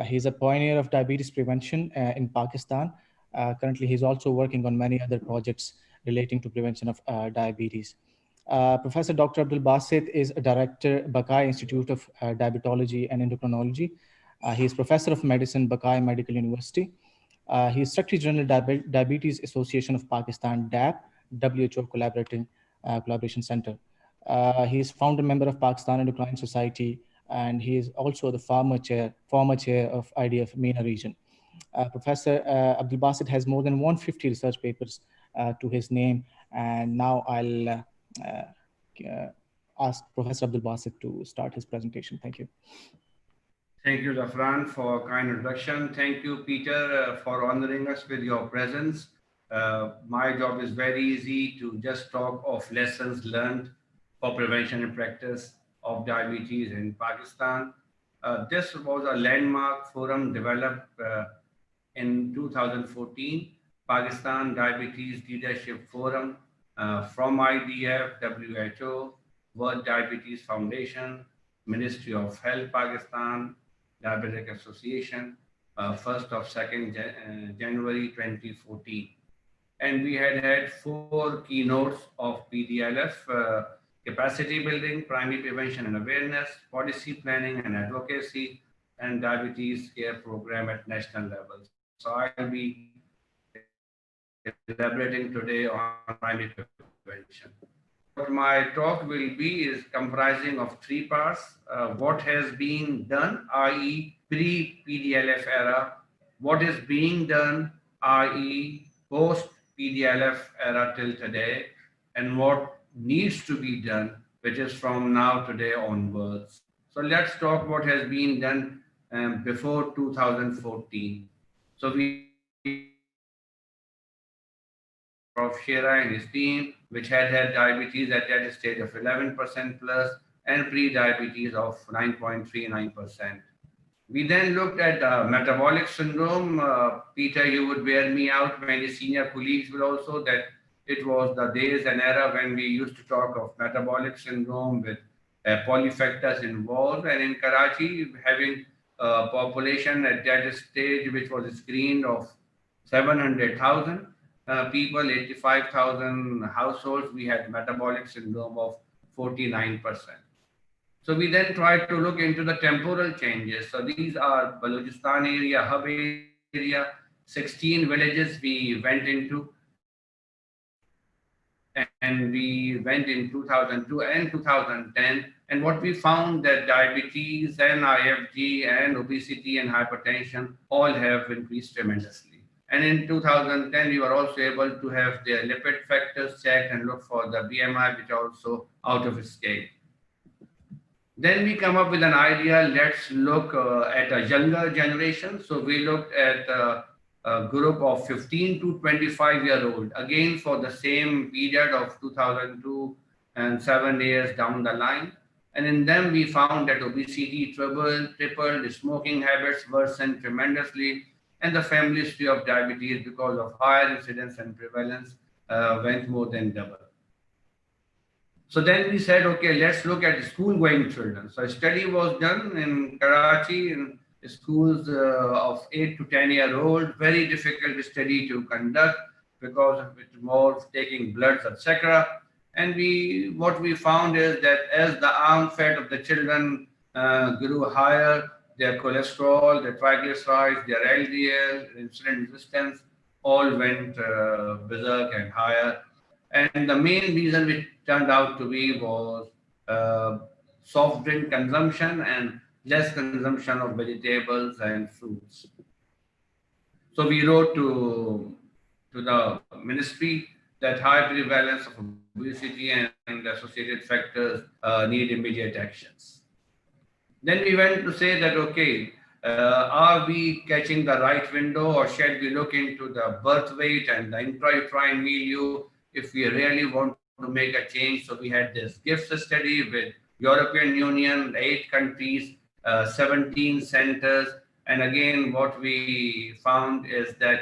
He's a pioneer of diabetes prevention in Pakistan. Currently, he's also working on many other projects relating to prevention of diabetes. Professor Dr. Abdul Basit is a director, Bakai Institute of Diabetology and Endocrinology. He is professor of medicine, Bakai Medical University. He is Secretary General Diabetes Association of Pakistan, DAP, WHO Collaboration Center. He is founder member of Pakistan Endocrine Society, and he is also the former chair of IDF MENA region. Professor Abdul Basit has more than 150 research papers to his name, and now I'll ask Professor Abdul Basit to start his presentation. Thank you. Thank you, Zafran, for kind introduction. Thank you, Peter, for honoring us with your presence. My job is very easy to just talk of lessons learned for prevention and practice of diabetes in Pakistan. This was a landmark forum developed in 2014, Pakistan Diabetes Leadership Forum from IDF, WHO, World Diabetes Foundation, Ministry of Health Pakistan, Diabetic Association, 1st of 2nd January 2014. And we had 4 keynotes of PDLF, capacity building, primary prevention and awareness, policy planning and advocacy, and diabetes care program at national level. So I'll be elaborating today on primary prevention. What my talk will be is comprising of 3 parts. What has been done, i.e. pre-PDLF era, what is being done, i.e. post-PDLF era till today, and what needs to be done, which is from now today onwards. So let's talk what has been done before 2014. So we Prof. Shera and his team, which had diabetes at that stage of 11% plus and pre-diabetes of 9.39%. We then looked at metabolic syndrome. Peter, you would bear me out, many senior colleagues will also, that it was the days and era when we used to talk of metabolic syndrome with polyfactors involved. And in Karachi, having a population at that stage which was screened of 700,000 people, 85,000 households, we had metabolic syndrome of 49%. So we then tried to look into the temporal changes. So these are Balochistan area, hub area, 16 villages we went into. And we went in 2002 and 2010. And what we found that diabetes and IFG and obesity and hypertension all have increased tremendously. And in 2010, we were also able to have their lipid factors checked and look for the BMI, which are also out of scale. Then we come up with an idea, let's look at a younger generation. So we looked at a group of 15 to 25-year-old, again for the same period of 2002 and 7 years down the line. And in them, we found that obesity tripled, smoking habits worsened tremendously, and the family history of diabetes, because of higher incidence and prevalence, went more than double. So then we said, okay, let's look at school-going children. So a study was done in Karachi in schools of 8 to 10-year-old. Very difficult study to conduct because of it more taking bloods, etc. And what we found is that as the arm fat of the children grew higher, their cholesterol, their triglycerides, their LDL, insulin resistance, all went berserk and higher. And the main reason which turned out to be was soft drink consumption and less consumption of vegetables and fruits. So we wrote to the ministry that high prevalence of obesity and associated factors need immediate actions. Then we went to say that, okay, are we catching the right window, or shall we look into the birth weight and the intrauterine milieu if we really want to make a change? So we had this GIFS study with European Union, 8 countries, 17 centers. And again, what we found is that,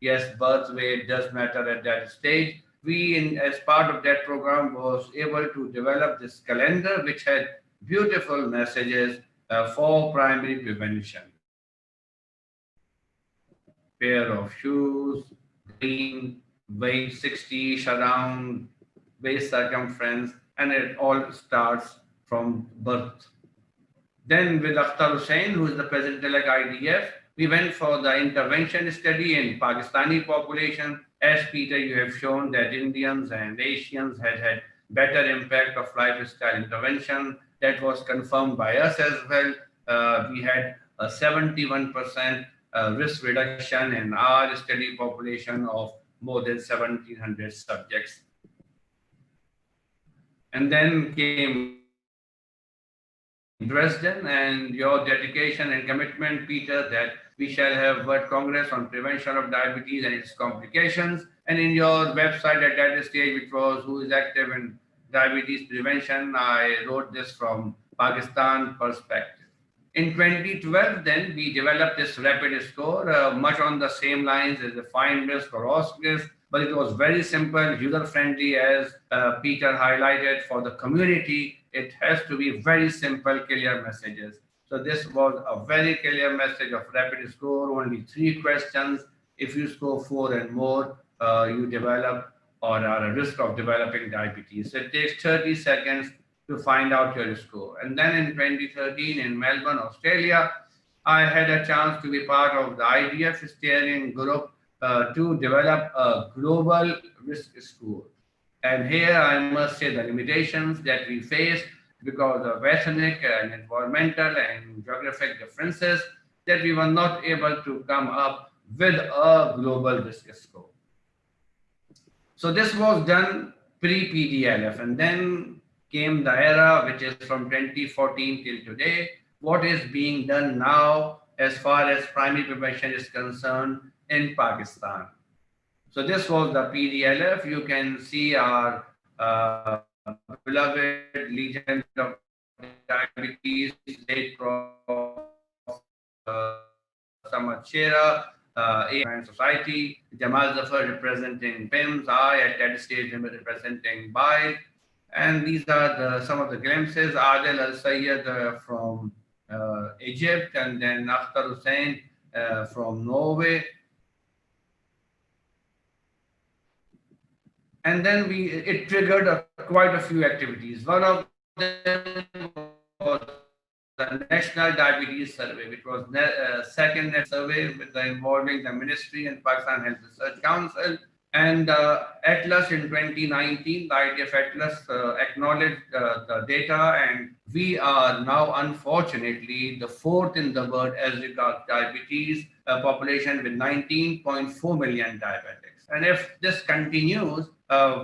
yes, birth weight does matter at that stage. We, as part of that program, was able to develop this calendar, which had beautiful messages for primary prevention. Pair of shoes, green, weight 60 around, waist circumference, and it all starts from birth. Then with Arshad Hussain, who is the president-elect IDF, we went for the intervention study in Pakistani population. As Peter, you have shown that Indians and Asians had better impact of lifestyle intervention. That was confirmed by us as well. We had a 71% risk reduction in our study population of more than 1,700 subjects. And then came Dresden, and your dedication and commitment, Peter, that we shall have World Congress on Prevention of Diabetes and its complications. And in your website at that stage, which was Who is Active in Diabetes Prevention, I wrote this from Pakistan perspective. In 2012, then we developed this rapid score, much on the same lines as the fine risk or OSC risk, but it was very simple, user-friendly, as Peter highlighted for the community. It has to be very simple, clear messages. So this was a very clear message of rapid score, only 3 questions. If you score 4 and more, you develop or are at risk of developing diabetes. So it takes 30 seconds to find out your score. And then in 2013 in Melbourne, Australia, I had a chance to be part of the IDF steering group to develop a global risk score. And here I must say the limitations that we faced because of ethnic and environmental and geographic differences, that we were not able to come up with a global risk score. So this was done pre-PDLF, and then came the era, which is from 2014 till today. What is being done now as far as primary prevention is concerned in Pakistan? So this was the PDLF. You can see our beloved legend of diabetes, late Prof. Osama Ishtiaq, Society, Jamal Ghaffar representing PIMS, I at that stage representing bile. And these are some of the glimpses. Adil Al-Sayyed from Egypt, and then Arshad Hussain from Norway. And then it triggered quite a few activities. One of them was the National Diabetes Survey, which was second survey involving the Ministry and Pakistan Health Research Council. And Atlas in 2019, the IDF Atlas acknowledged the data, and we are now unfortunately the 4th in the world as regards diabetes population, with 19.4 million diabetics. And if this continues,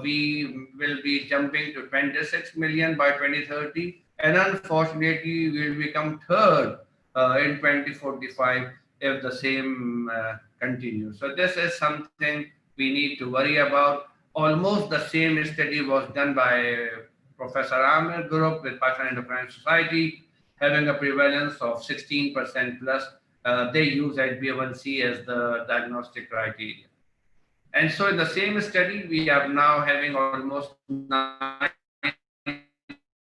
we will be jumping to 26 million by 2030. And unfortunately, we will become 3rd in 2045 if the same continues. So this is something we need to worry about. Almost the same study was done by Professor Amir group with Pakistan Endocrine Society, having a prevalence of 16% plus they use HbA1c as the diagnostic criteria. And so in the same study, we are now having almost 9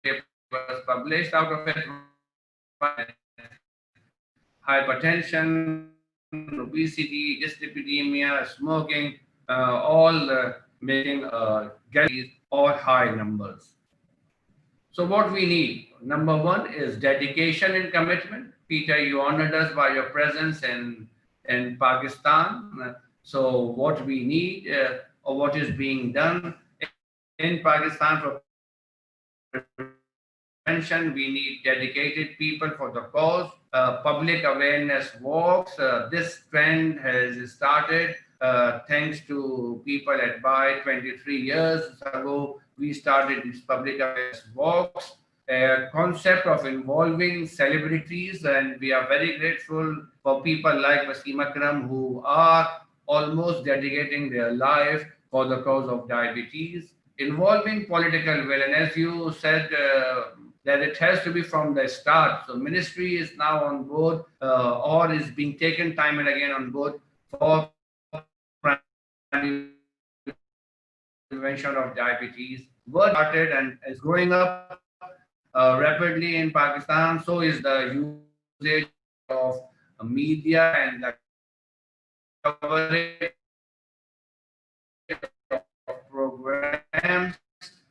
papers published, out of it hypertension, obesity, dyslipidemia, smoking, all making guarantees or high numbers. So what we need, number one, is dedication and commitment. Peter, you honored us by your presence in Pakistan. So what we need or what is being done in Pakistan for prevention, we need dedicated people for the cause, public awareness walks. This trend has started thanks to people at BI 23 years ago. We started these public awareness walks, a concept of involving celebrities, and we are very grateful for people like Wasim Akram who are almost dedicating their life for the cause of diabetes, involving political will. And as you said, that it has to be from the start. So ministry is now on board or is being taken time and again on board for prevention of diabetes. Word started and is growing up rapidly in Pakistan. So is the usage of media and the coverage of programs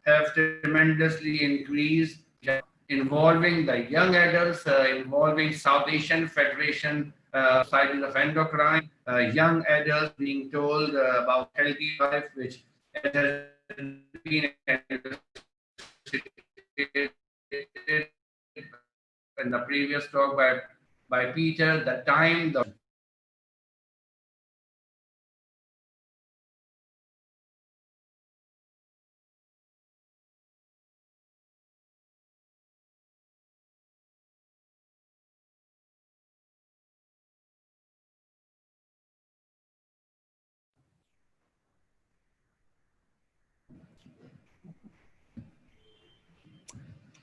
have tremendously increased, involving the young adults, involving South Asian Federation Societies of Endocrine, young adults being told about healthy life, which has been in the previous talk by Peter, the time, the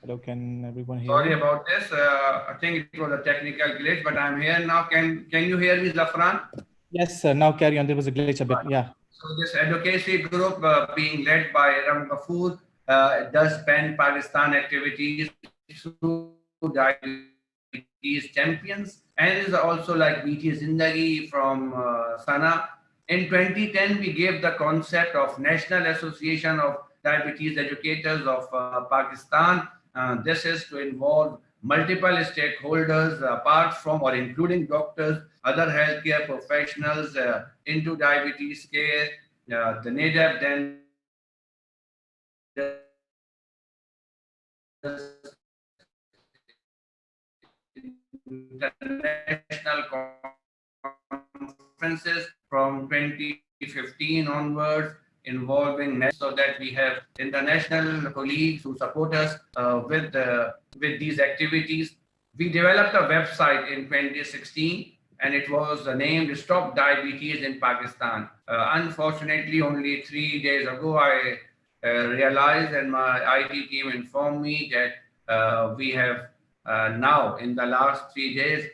Hello, can everyone hear Sorry me? about this. I think it was a technical glitch, but I'm here now. Can you hear me, Zafran? Yes, sir. Now carry on. There was a glitch a bit. Yeah. So this advocacy group being led by Ghaffar does span Pakistan activities through diabetes champions, and is also like BT Zindagi from Sana. In 2010, we gave the concept of National Association of Diabetes Educators of Pakistan. This is to involve multiple stakeholders apart from or including doctors, other healthcare professionals into diabetes care. The NADAP then international conferences from 2015 onwards, involving so that we have international colleagues who support us with these activities. We developed a website in 2016, and it was named Stop Diabetes in Pakistan. Unfortunately, only 3 days ago, I realized, and my IT team informed me that we have now, in the last 3 days,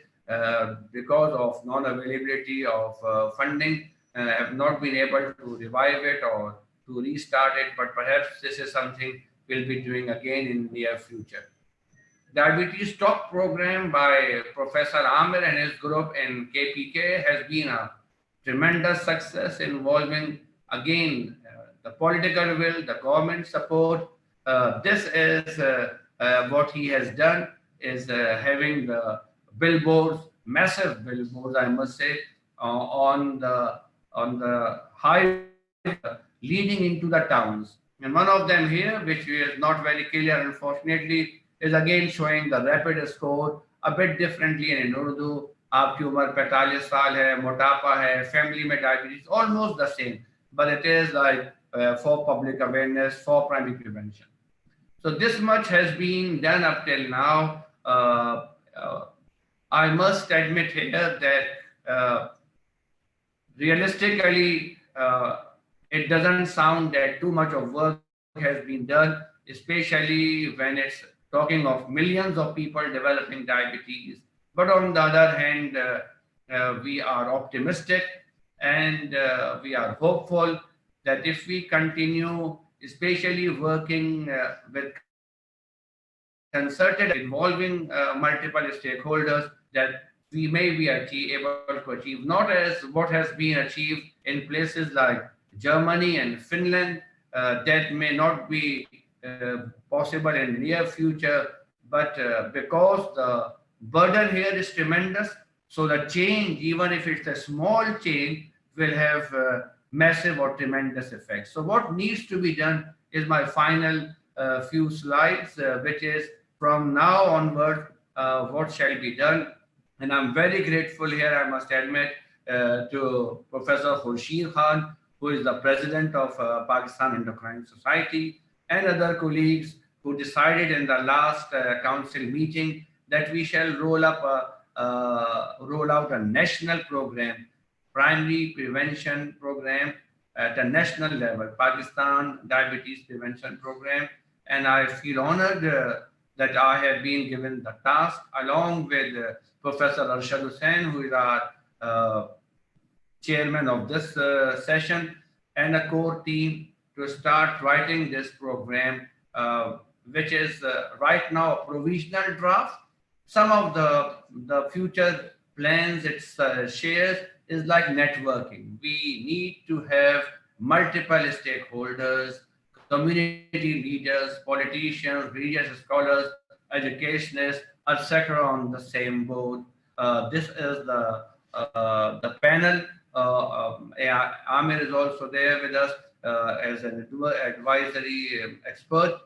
because of non-availability of funding, have not been able to revive it or to restart it, but perhaps this is something we'll be doing again in the near future. Diabetes Stop program by Professor Amir and his group in KPK has been a tremendous success, involving again the political will, the government support. This is what he has done, is having the billboards, massive billboards, I must say, on the highway leading into the towns. And one of them here, which is not very clear, unfortunately, is again showing the rapid score a bit differently in Urdu. Aapki umar 45 saal hai, motapa hai, family mein diabetes, almost the same, but it is like for public awareness, for primary prevention. So this much has been done up till now. I must admit here that realistically, it doesn't sound that too much of work has been done, especially when it's talking of millions of people developing diabetes. But on the other hand, we are optimistic, and we are hopeful that if we continue, especially working with concerted involving multiple stakeholders, that we may be able to achieve not as what has been achieved in places like Germany and Finland. That may not be possible in the near future, but because the burden here is tremendous, so the change, even if it's a small change, will have massive or tremendous effects. So what needs to be done is my final few slides, which is from now onward, what shall be done. And I'm very grateful here, I must admit, to Professor Khurshid Khan, who is the president of Pakistan Endocrine Society, and other colleagues who decided in the last council meeting that we shall roll out a national program, primary prevention program at a national level, Pakistan Diabetes Prevention Program. And I feel honored that I have been given the task, along with Professor Arshad Hussain, who is our chairman of this session, and a core team to start writing this program, which is right now a provisional draft. Some of the future plans it shares is like networking. We need to have multiple stakeholders, community leaders, politicians, religious scholars, educationists, etc. on the same boat. This is the panel. Amir is also there with us as an advisory expert.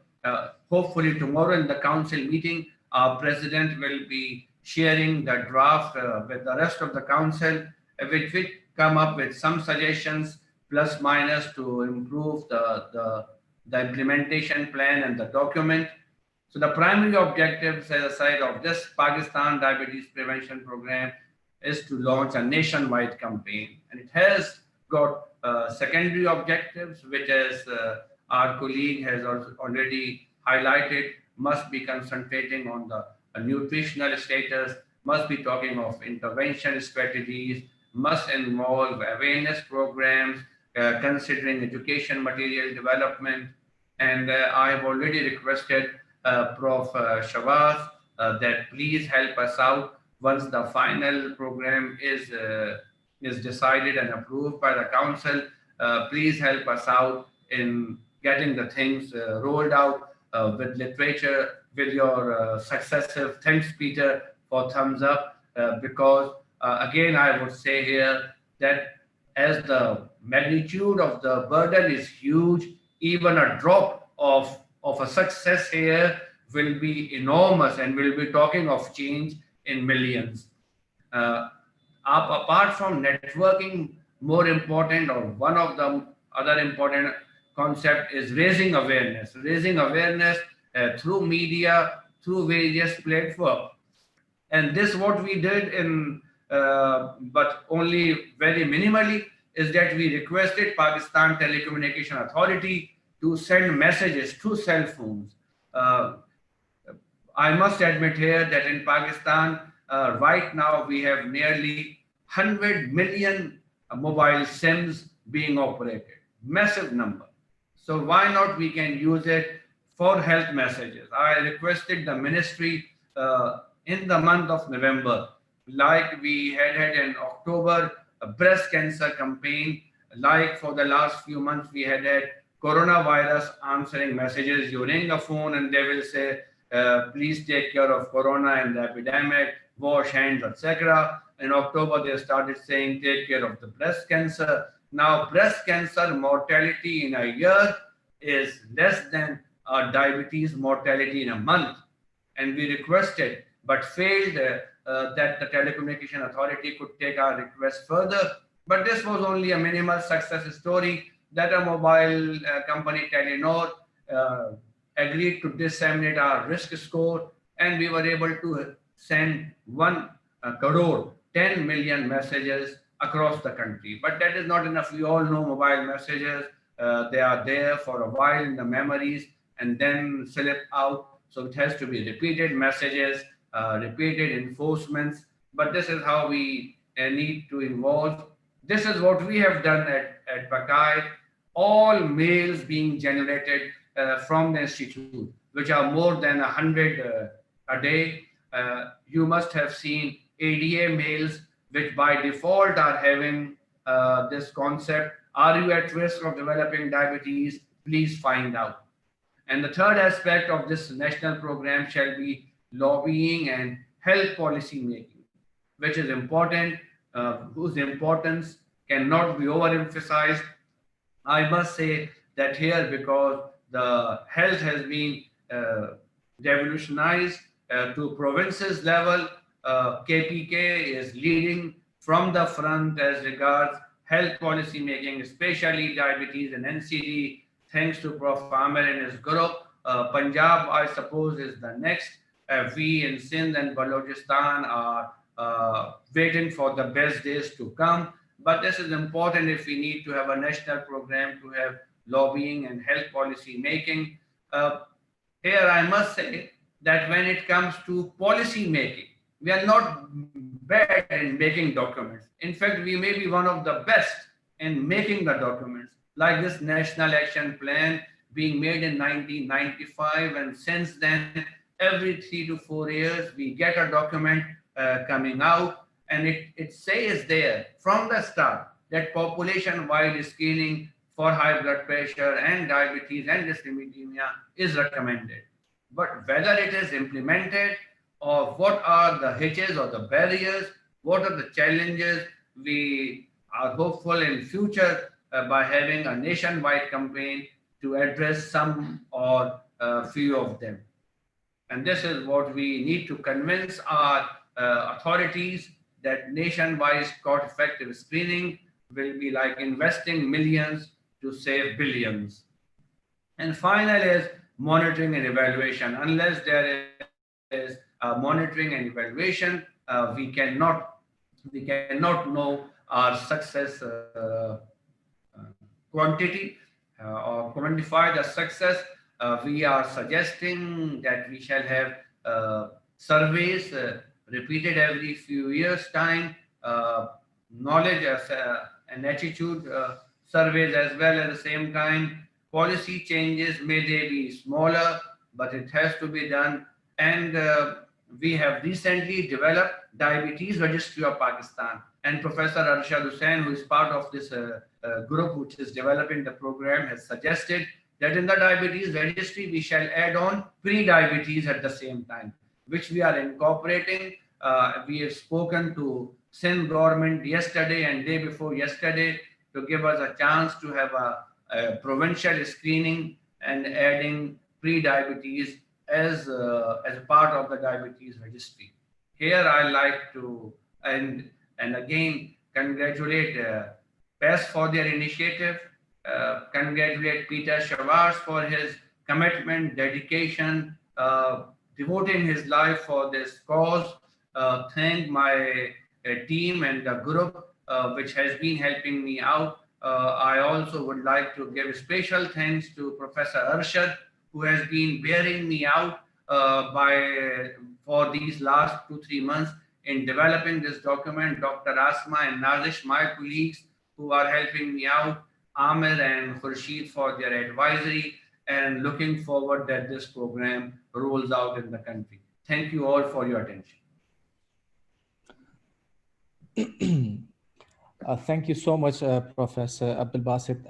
Hopefully tomorrow in the council meeting, our president will be sharing the draft with the rest of the council, which will come up with some suggestions, plus minus, to improve the implementation plan and the document. So the primary objectives, as I said, of this Pakistan Diabetes Prevention Program is to launch a nationwide campaign. And it has got secondary objectives, which, as our colleague has already highlighted, must be concentrating on the nutritional status, must be talking of intervention strategies, must involve awareness programs, considering education material development. And I have already requested Prof. Schwarz that please help us out once the final program is decided and approved by the council. Please help us out in getting the things rolled out with literature, with your successive. Thanks, Peter, for thumbs up, because again, I would say here that as the magnitude of the burden is huge, even a drop of a success here will be enormous, and we'll be talking of change in millions. Apart from networking, more important, or one of the other important concept, is raising awareness. Raising awareness through media, through various platforms. And this what we did in, but only very minimally, is that we requested Pakistan Telecommunication Authority to send messages through cell phones. I must admit here that in Pakistan, right now we have nearly 100 million mobile SIMs being operated. Massive number. So why not we can use it for health messages? I requested the ministry in the month of November, like we had in October, a breast cancer campaign, like for the last few months we had coronavirus answering messages. You ring a phone and they will say, please take care of corona and the epidemic, wash hands, etc. In October, they started saying, take care of the breast cancer. Now, breast cancer mortality in a year is less than diabetes mortality in a month. And we requested, but failed, that the Telecommunication Authority could take our request further. But this was only a minimal success story that a mobile company, Telenor, agreed to disseminate our risk score, and we were able to send 1 crore, 10 million messages across the country. But that is not enough. We all know mobile messages, they are there for a while in the memories and then slip out. So it has to be repeated messages, repeated enforcements. But this is how we need to involve. This is what we have done at Bakai. All mails being generated from the institute, which are more than 100 a day. You must have seen ADA mails, which by default are having this concept: are you at risk of developing diabetes? Please find out. And the third aspect of this national program shall be lobbying and health policy making, which is important, whose importance cannot be overemphasized. I must say that here, because the health has been revolutionized to provinces level, KPK is leading from the front as regards health policy making, especially diabetes and NCD, thanks to Prof. Amir and his group. Punjab, I suppose, is the next. We in Sindh and Balochistan are waiting for the best days to come. But this is important if we need to have a national program to have lobbying and health policy making. Here, I must say that when it comes to policy making, we are not bad in making documents. In fact, we may be one of the best in making the documents, like this National Action Plan being made in 1995. And since then, every 3 to 4 years, we get a document coming out. And it says there from the start that population-wide screening for high blood pressure and diabetes and dyslipidemia is recommended. But whether it is implemented or what are the hitches or the barriers, what are the challenges, we are hopeful in future by having a nationwide campaign to address some or a few of them. And this is what we need to convince our authorities, that nationwide cost-effective screening will be like investing millions to save billions. And final is monitoring and evaluation. Unless there is monitoring and evaluation, we cannot know our success quantity or quantify the success. We are suggesting that we shall have surveys repeated every few years' time, knowledge and attitude surveys as well at the same time. Policy changes, may they be smaller, but it has to be done. And we have recently developed Diabetes Registry of Pakistan. And Professor Arshad Hussain, who is part of this group which is developing the program, has suggested that in the Diabetes Registry, we shall add on pre-diabetes at the same time, which we are incorporating. We have spoken to Sindh government yesterday and day before yesterday to give us a chance to have a provincial screening and adding pre-diabetes as part of the Diabetes Registry. Here I like to, and again, congratulate PES for their initiative, congratulate Peter Schwarz for his commitment, dedication, devoting his life for this cause. Thank my team and the group which has been helping me out. I also would like to give special thanks to Professor Arshad, who has been bearing me out for these last 2-3 months in developing this document. Dr. Asma and Nazish, my colleagues, who are helping me out, Amir and Khurshid for their advisory, and looking forward that this program rolls out in the country. Thank you all for your attention. Thank you so much, Professor Abdul Basit,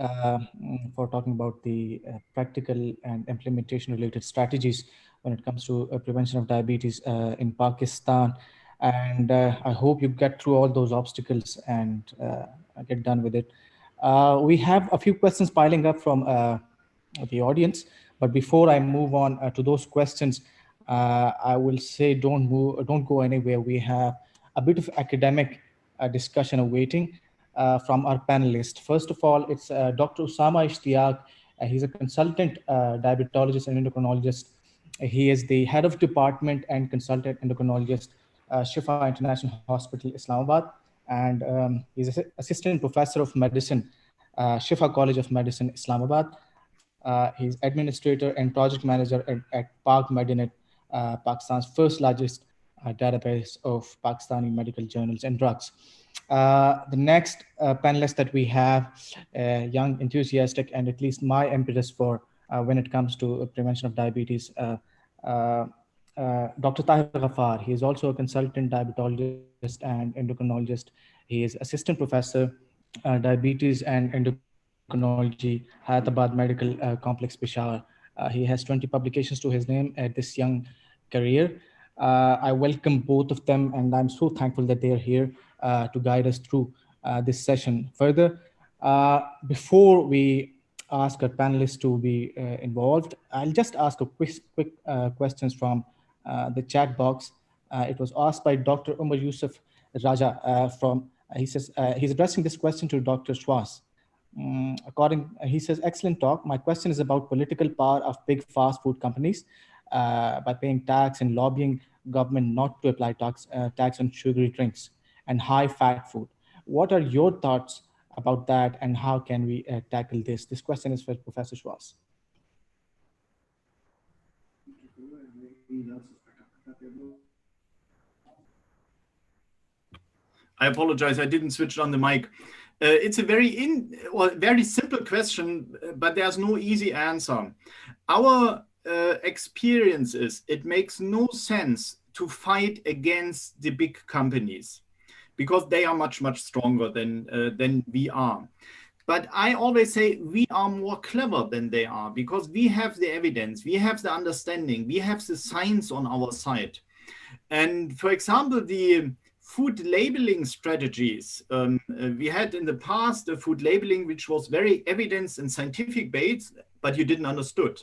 for talking about the practical and implementation related strategies when it comes to prevention of diabetes in Pakistan. And I hope you get through all those obstacles and get done with it. We have a few questions piling up from the audience, but before I move on to those questions, I will say don't go anywhere. We have a bit of academic discussion awaiting from our panelists. First of all, it's Dr. Osama Ishtiaq. He's a consultant diabetologist and endocrinologist. He is the head of department and consultant endocrinologist, Shifa International Hospital, Islamabad. And he's assistant professor of medicine, Shifa College of Medicine, Islamabad. He's administrator and project manager at Park Medinet, Pakistan's first largest a database of Pakistani medical journals and drugs. The next panelist that we have, young, enthusiastic, and at least my impetus for when it comes to prevention of diabetes, Dr. Tahir Ghaffar. He is also a consultant diabetologist and endocrinologist. He is assistant professor, diabetes and endocrinology, Hyderabad Medical Complex, Peshawar. He has 20 publications to his name at this young career. I welcome both of them, and I'm so thankful that they are here to guide us through this session further. Before we ask our panelists to be involved, I'll just ask a quick questions from the chat box. It was asked by Dr. Umar Yusuf Raja he says, he's addressing this question to Dr. Schwarz. He says, excellent talk. My question is about political power of big fast food companies by paying tax and lobbying government not to apply tax on sugary drinks and high fat food. What are your thoughts about that, and how can we tackle this? This question is for Professor Schwarz. I apologize, I didn't switch on the mic. It's a very simple question, but there's no easy answer. Our experience is it makes no sense to fight against the big companies because they are much stronger than we are. But I always say we are more clever than they are because we have the evidence, we have the understanding, we have the science on our side. And for example, the food labeling strategies, we had in the past a food labeling which was very evidence and scientific based, but you didn't understood.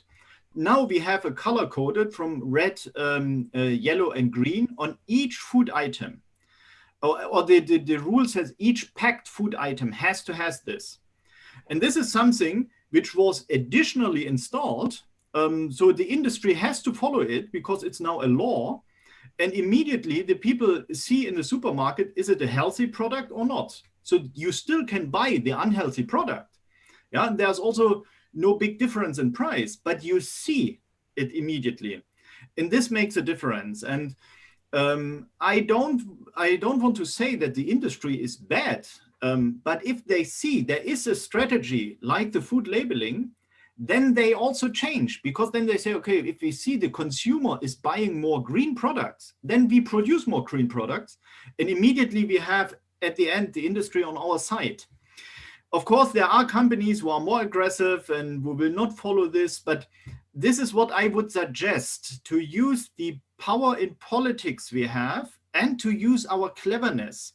Now we have a color coded from red, yellow and green on each food item. Or the rule says each packed food item has to have this. And this is something which was additionally installed. So the industry has to follow it because it's now a law. And immediately the people see in the supermarket, is it a healthy product or not? So you still can buy the unhealthy product. Yeah, and there's also no big difference in price, but you see it immediately. And this makes a difference. And I don't want to say that the industry is bad, but if they see there is a strategy like the food labeling, then they also change because then they say, okay, if we see the consumer is buying more green products, then we produce more green products. And immediately we have at the end, the industry on our side. Of course, there are companies who are more aggressive and who will not follow this, but this is what I would suggest, to use the power in politics we have and to use our cleverness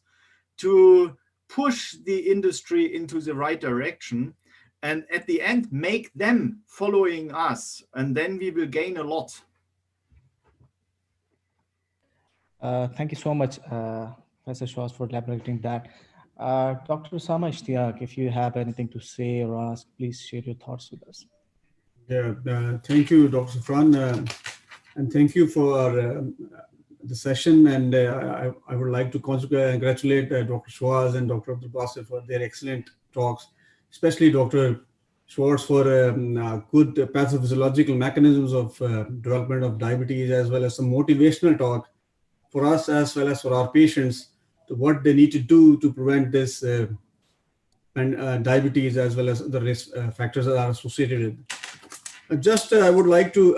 to push the industry into the right direction. And at the end, make them following us, and then we will gain a lot. Thank you so much, Professor Schwarz, for elaborating that. Dr. Osama Ishtiaq, if you have anything to say or ask, please share your thoughts with us. Yeah, thank you, Dr. Zafran, and thank you for the session. And I would like to congratulate Dr. Schwarz and Dr. Abdul Basit for their excellent talks, especially Dr. Schwarz for good pathophysiological mechanisms of development of diabetes, as well as some motivational talk for us as well as for our patients to what they need to do to prevent this diabetes, as well as the risk factors that are associated with it. I would like to,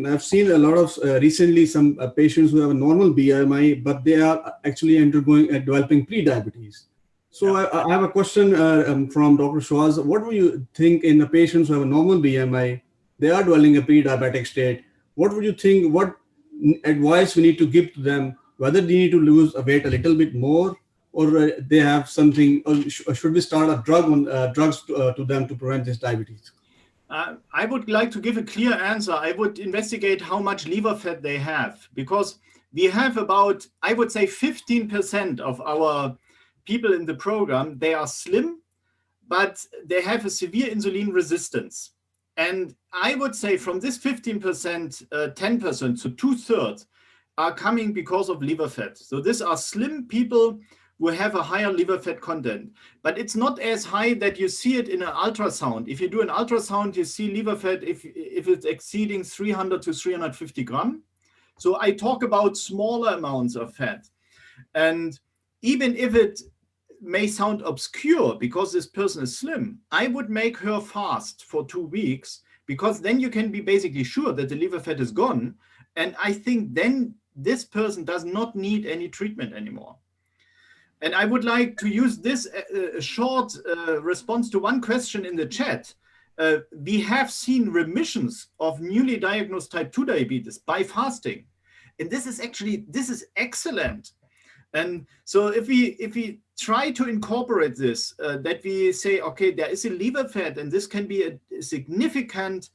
I've seen a lot of recently some patients who have a normal BMI, but they are actually undergoing developing pre-diabetes. So I have a question from Dr. Schwarz. What do you think in the patients who have a normal BMI, they are dwelling a pre-diabetic state? What would you think, what advice we need to give to them, whether they need to lose weight a little bit more, or they have something, or should we start a drug on drugs to them to prevent this diabetes? I would like to give a clear answer. I would investigate how much liver fat they have, because we have about, I would say 15% of our people in the program, they are slim, but they have a severe insulin resistance. And I would say from this 15%, 10%, so 2/3 are coming because of liver fat. So these are slim people who have a higher liver fat content, but it's not as high that you see it in an ultrasound. If you do an ultrasound, you see liver fat if it's exceeding 300 to 350 grams. So I talk about smaller amounts of fat. And even if it may sound obscure because this person is slim, I would make her fast for 2 weeks, because then you can be basically sure that the liver fat is gone. And I think then this person does not need any treatment anymore. And I would like to use this short response to one question in the chat. We have seen remissions of newly diagnosed type 2 diabetes by fasting. And this is excellent. And so if we try to incorporate this, that we say, okay, there is a liver fat, and this can be a significant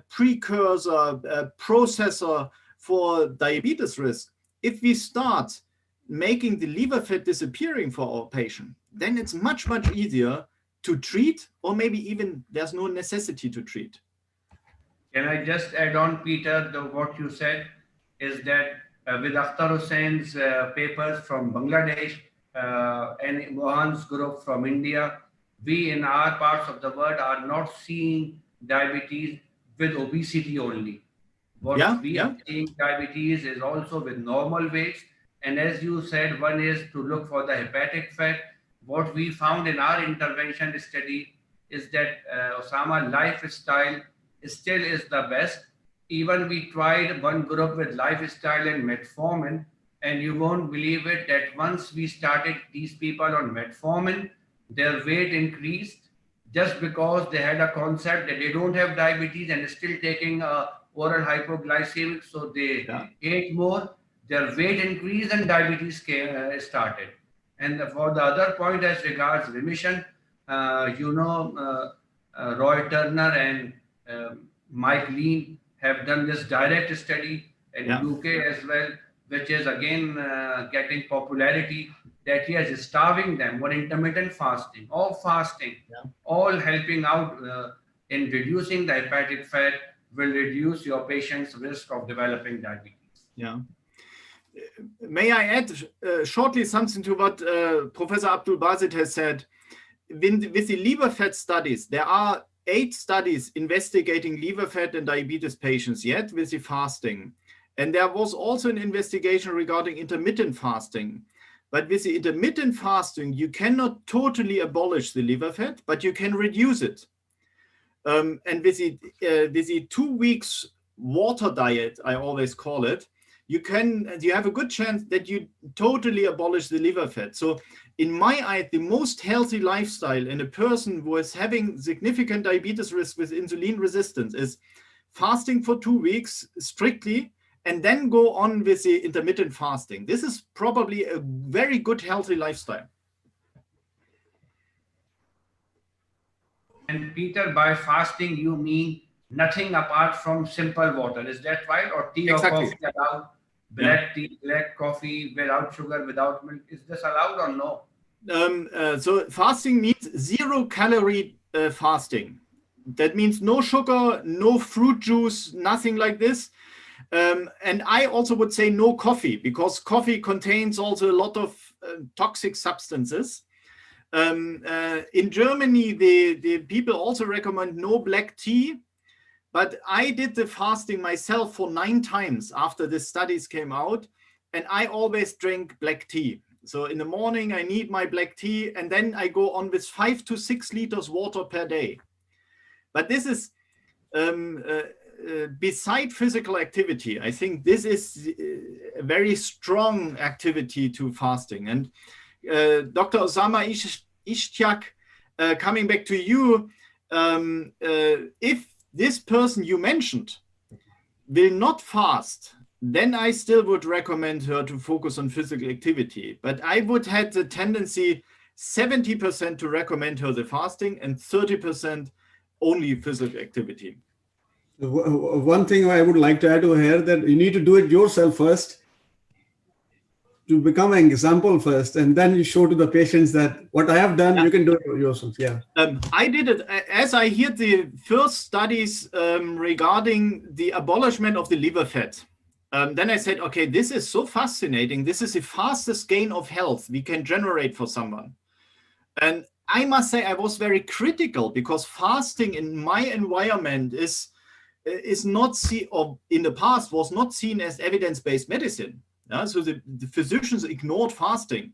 precursor, processor for diabetes risk. If we start making the liver fat disappearing for our patient, then it's much, much easier to treat, or maybe even there's no necessity to treat. Can I just add on, Peter, what you said is that with Arshad Hussain's papers from Bangladesh and Mohan's group from India, we in our parts of the world are not seeing diabetes with obesity only. What we are seeing diabetes is also with normal weights. And as you said, one is to look for the hepatic fat. What we found in our intervention study is that Osama lifestyle still is the best. Even we tried one group with lifestyle and metformin, and you won't believe it that once we started these people on metformin, their weight increased just because they had a concept that they don't have diabetes and still taking oral hypoglycemic, so they ate more, their weight increased and diabetes started. And for the other point as regards remission, Roy Turner and Mike Lean have done this direct study in UK as well, which is again getting popularity, that he is starving them on intermittent fasting or fasting, all helping out in reducing the hepatic fat, will reduce your patient's risk of developing diabetes. Yeah. May I add shortly something to what Professor Abdul Basit has said? With the liver fat studies, there are 8 studies investigating liver fat in diabetes patients yet with the fasting. And there was also an investigation regarding intermittent fasting. But with the intermittent fasting, you cannot totally abolish the liver fat, but you can reduce it. And with the 2 weeks water diet, I always call it, you have a good chance that you totally abolish the liver fat. So in my eye, the most healthy lifestyle in a person who is having significant diabetes risk with insulin resistance is fasting for 2 weeks strictly, and then go on with the intermittent fasting. This is probably a very good healthy lifestyle. And Peter, by fasting, you mean nothing apart from simple water. Is that right? Or tea or coffee allowed? Black tea, black coffee, without sugar, without milk. Is this allowed or no? So fasting means 0 calorie fasting. That means no sugar, no fruit juice, nothing like this. And I also would say no coffee, because coffee contains also a lot of toxic substances. In Germany, the people also recommend no black tea. But I did the fasting myself for 9 times after the studies came out, and I always drink black tea. So in the morning, I need my black tea, and then I go on with 5 to 6 liters water per day. But this is beside physical activity. I think this is a very strong activity to fasting. And Dr. Osama Ishtiaq, coming back to you, if this person you mentioned will not fast, then I still would recommend her to focus on physical activity. But I would have the tendency 70% to recommend her the fasting and 30% only physical activity. One thing I would like to add to here, that you need to do it yourself first, to become an example first, and then you show to the patients that what I have done, you can do it yourself. Yeah. I did it as I heard the first studies regarding the abolishment of the liver fat. Then I said, okay, this is so fascinating. This is the fastest gain of health we can generate for someone. And I must say I was very critical, because fasting in my environment is is not seen, or in the past was not seen as evidence-based medicine. So the physicians ignored fasting.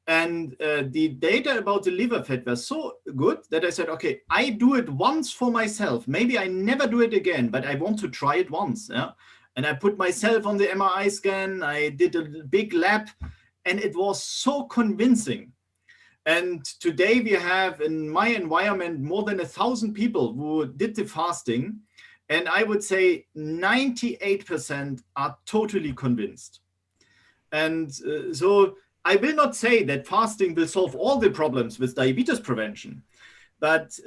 And the data about the liver fat was so good that I said, okay, I do it once for myself. Maybe I never do it again, but I want to try it once. And I put myself on the MRI scan. I did a big lab, and it was so convincing. And today we have in my environment more than 1,000 people who did the fasting. And I would say 98% are totally convinced. And so I will not say that fasting will solve all the problems with diabetes prevention, but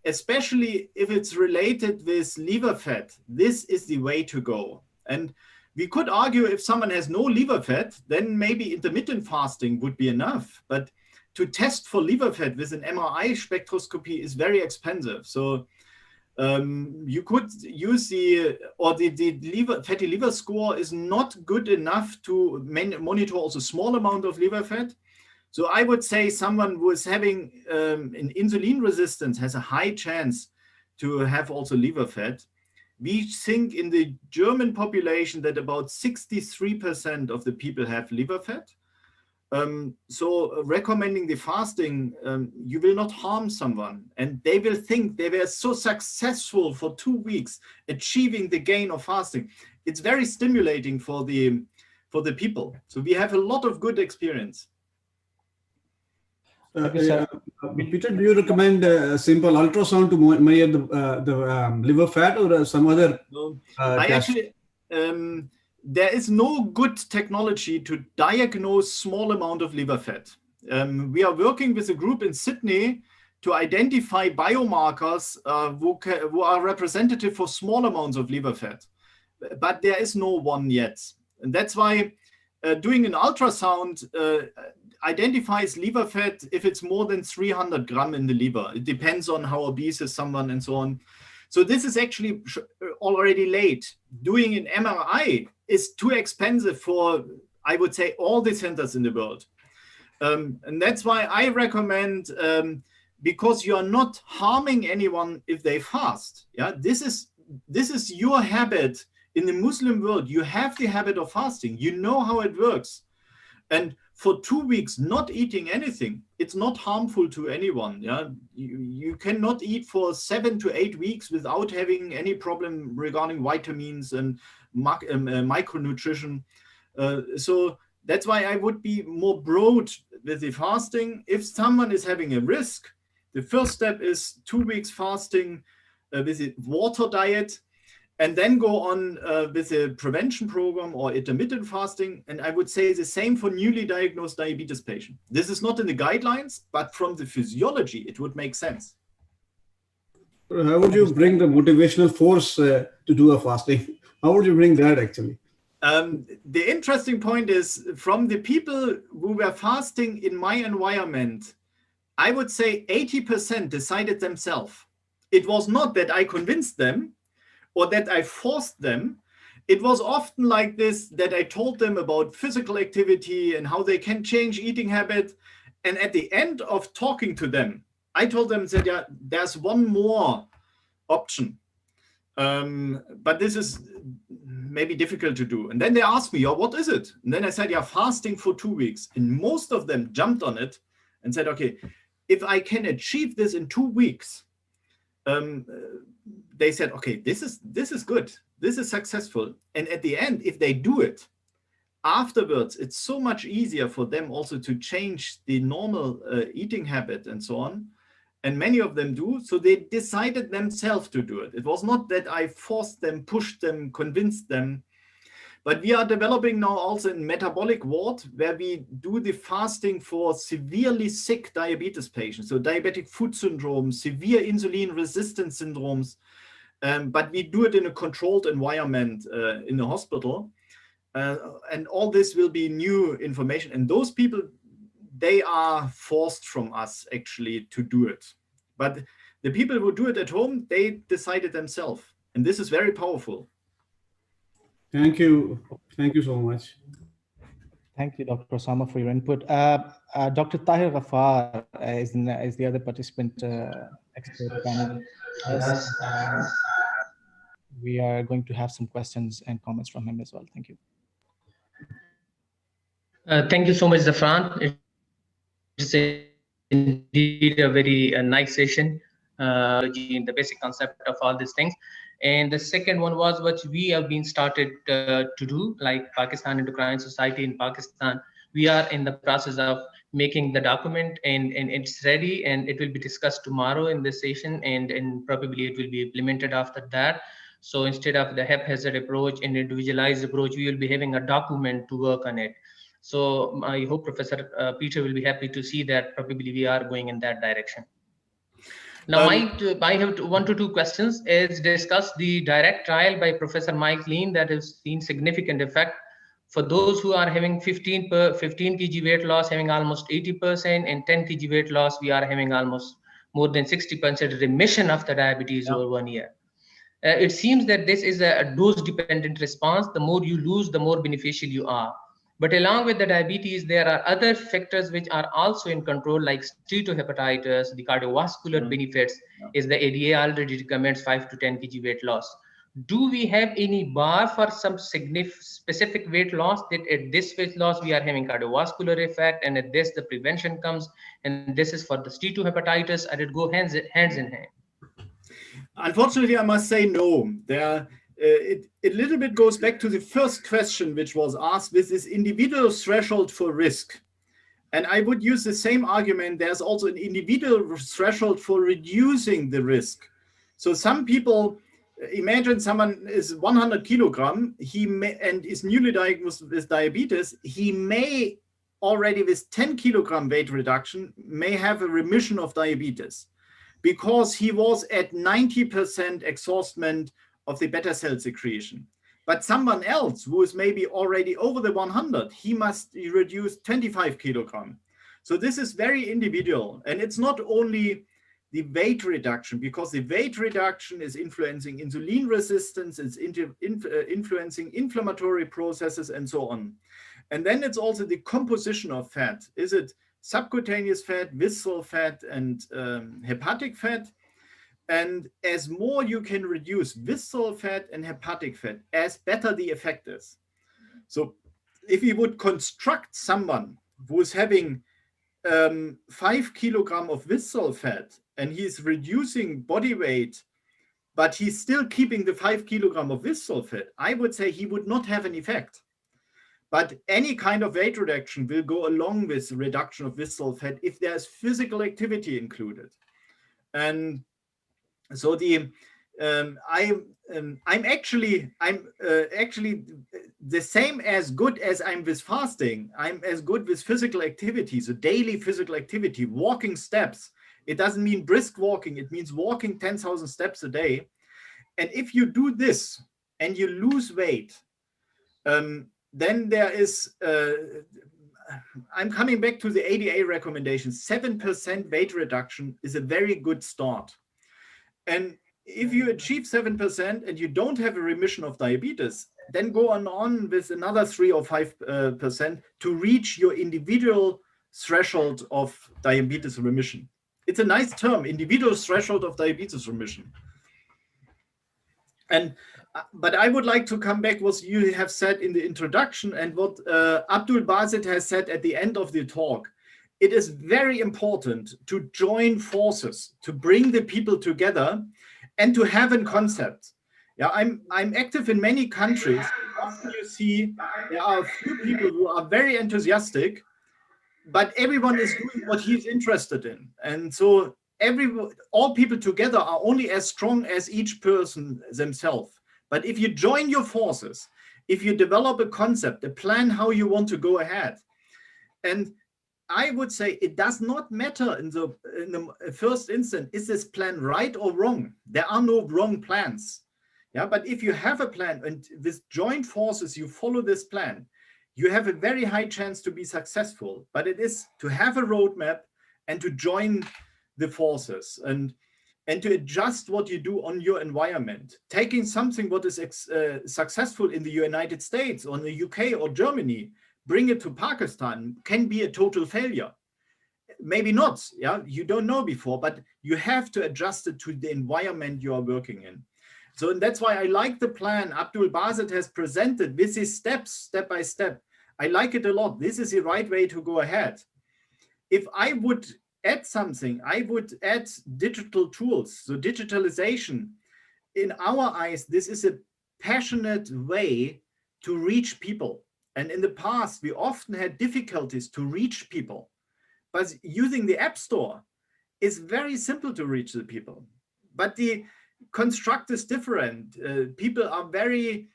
especially if it's related with liver fat, this is the way to go. And we could argue if someone has no liver fat, then maybe intermittent fasting would be enough. But to test for liver fat with an MRI spectroscopy is very expensive. So you could use the fatty liver score is not good enough to monitor also small amount of liver fat. So I would say someone who is having an insulin resistance has a high chance to have also liver fat. We think in the German population that about 63% of the people have liver fat. So recommending the fasting, you will not harm someone, and they will think they were so successful for 2 weeks achieving the gain of fasting. It's very stimulating for the people. So we have a lot of good experience. Peter, do you recommend a simple ultrasound to measure the liver fat, or some other? There is no good technology to diagnose small amount of liver fat. We are working with a group in Sydney to identify biomarkers who are representative for small amounts of liver fat, but there is no one yet. And that's why doing an ultrasound identifies liver fat if it's more than 300 gram in the liver. It depends on how obese is someone and so on. So this is actually already late. Doing an MRI is too expensive for, I would say, all the centers in the world. And that's why I recommend, because you are not harming anyone if they fast. Yeah, this is your habit. In the Muslim world, you have the habit of fasting. You know how it works. And for 2 weeks, not eating anything, it's not harmful to anyone. Yeah, you cannot eat for 7 to 8 weeks without having any problem regarding vitamins and micronutrition. So that's why I would be more broad with the fasting. If someone is having a risk, the first step is 2 weeks fasting with a water diet, and then go on with a prevention program or intermittent fasting. And I would say the same for newly diagnosed diabetes patient. This is not in the guidelines, but from the physiology, it would make sense. How would you bring the motivational force to do a fasting? How would you bring that actually? The interesting point is, from the people who were fasting in my environment, I would say 80% decided themselves. It was not that I convinced them or that I forced them. It was often like this, that I told them about physical activity and how they can change eating habit. And at the end of talking to them, I told them that, yeah, there's one more option. But this is maybe difficult to do. And then they asked me, what is it? And then I said, yeah, fasting for 2 weeks. And most of them jumped on it and said, okay, if I can achieve this in 2 weeks, they said, okay, this is good. This is successful. And at the end, if they do it, afterwards, it's so much easier for them also to change the normal eating habit and so on. And many of them do. So they decided themselves to do it. It was not that I forced them, pushed them, convinced them. But we are developing now also in metabolic ward, where we do the fasting for severely sick diabetes patients. So diabetic foot syndrome, severe insulin resistance syndromes. But we do it in a controlled environment in the hospital. And all this will be new information. And those people, they are forced from us actually to do it. But the people who do it at home, they decided themselves. And this is very powerful. Thank you. Thank you so much. Thank you, Dr. Osama, for your input. Dr. Tahir Ghaffar is the other participant expert panel. we are going to have some questions and comments from him as well. Thank you. Thank you so much, Zafran. It's indeed a very nice session. In the basic concept of all these things. And the second one was what we have been started to do, like Pakistan Endocrine Society in Pakistan. We are in the process of making the document, and it's ready, and it will be discussed tomorrow in this session, and probably it will be implemented after that. So instead of the haphazard approach and individualized approach, we will be having a document to work on it. So I hope Professor Peter will be happy to see that probably we are going in that direction. Now, I have 1 to 2 questions. As discussed, the direct trial by Professor Mike Lean that has seen significant effect for those who are having 15 kg weight loss, having almost 80%, and 10 kg weight loss, we are having almost more than 60% remission of the diabetes over 1 year. It seems that this is a dose-dependent response. The more you lose, the more beneficial you are. But along with the diabetes, there are other factors which are also in control, like steatohepatitis, the cardiovascular benefits, is the ADA already recommends 5 to 10 kg weight loss. Do we have any bar for some specific weight loss, that at this weight loss we are having cardiovascular effect, and at this the prevention comes, and this is for the steatohepatitis, or it go hands in hand? Unfortunately, I must say no. It a little bit goes back to the first question which was asked, with this individual threshold for risk. And I would use the same argument. There's also an individual threshold for reducing the risk. So some people, imagine someone is 100 kilogram, and is newly diagnosed with diabetes, he may already with 10 kilogram weight reduction may have a remission of diabetes, because he was at 90% exhaustion of the beta cell secretion. But someone else who is maybe already over the 100, he must reduce 25 kilogram. So this is very individual. And it's not only the weight reduction, because the weight reduction is influencing insulin resistance, it's influencing inflammatory processes and so on. And then it's also the composition of fat. Is it subcutaneous fat, visceral fat, and hepatic fat? And as more you can reduce visceral fat and hepatic fat, as better the effect is. So if you would construct someone who is having 5 kilogram of visceral fat, and he's reducing body weight, but he's still keeping the 5 kilogram of visceral fat, I would say he would not have an effect. But any kind of weight reduction will go along with reduction of visceral fat if there's physical activity included. And so I'm actually the same as good as I'm with fasting. I'm as good with physical activity, so daily physical activity, walking steps. It doesn't mean brisk walking. It means walking 10,000 steps a day. And if you do this and you lose weight, then there is, I'm coming back to the ADA recommendations. 7% weight reduction is a very good start. And if you achieve 7% and you don't have a remission of diabetes, then go on with another 3 or 5% to reach your individual threshold of diabetes remission. It's a nice term, individual threshold of diabetes remission. But I would like to come back what you have said in the introduction and what Abdul Basit has said at the end of the talk. It is very important to join forces, to bring the people together and to have a concept. Yeah, I'm active in many countries. Often you see there are a few people who are very enthusiastic, but everyone is doing what he's interested in. And so all people together are only as strong as each person themselves. But if you join your forces, if you develop a concept, a plan how you want to go ahead, and I would say it does not matter in the first instance, is this plan right or wrong? There are no wrong plans. Yeah, but if you have a plan and with joint forces, you follow this plan, you have a very high chance to be successful. But it is to have a roadmap and to join the forces and to adjust what you do on your environment. Taking something what is successful in the United States or in the UK or Germany, bring it to Pakistan can be a total failure. Maybe not, yeah, you don't know before, but you have to adjust it to the environment you are working in. So and that's why I like the plan Abdul Basit has presented with his steps, step by step. I like it a lot. This is the right way to go ahead. If I would add something, I would add digital tools. So digitalization, in our eyes, this is a passionate way to reach people. And in the past, we often had difficulties to reach people. But using the App Store is very simple to reach the people. But the construct is different. People are very,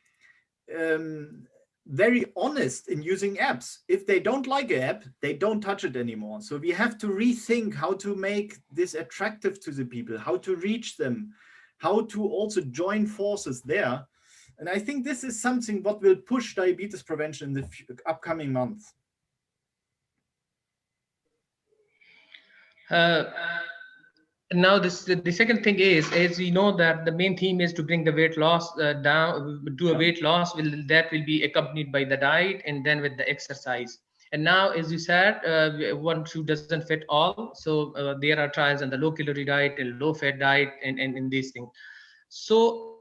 very honest in using apps. If they don't like an app, they don't touch it anymore. So we have to rethink how to make this attractive to the people, how to reach them, how to also join forces there. And I think this is something what will push diabetes prevention in the upcoming months. Now, the second thing is, as we know that the main theme is to bring the weight loss down, do a weight loss, that will be accompanied by the diet and then with the exercise. And now, as you said, one shoe doesn't fit all. So there are trials on the low calorie diet and low fat diet and these things. So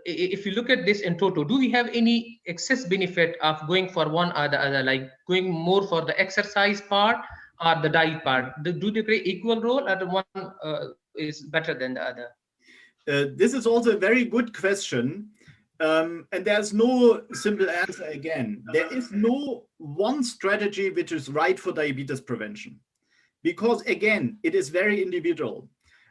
if you look at this in total, do we have any excess benefit of going for one or the other, like going more for the exercise part or the diet part? Do they play equal role, or the one is better than the other? This is also a very good question. And there's no simple answer again. There is no one strategy which is right for diabetes prevention. Because again, it is very individual.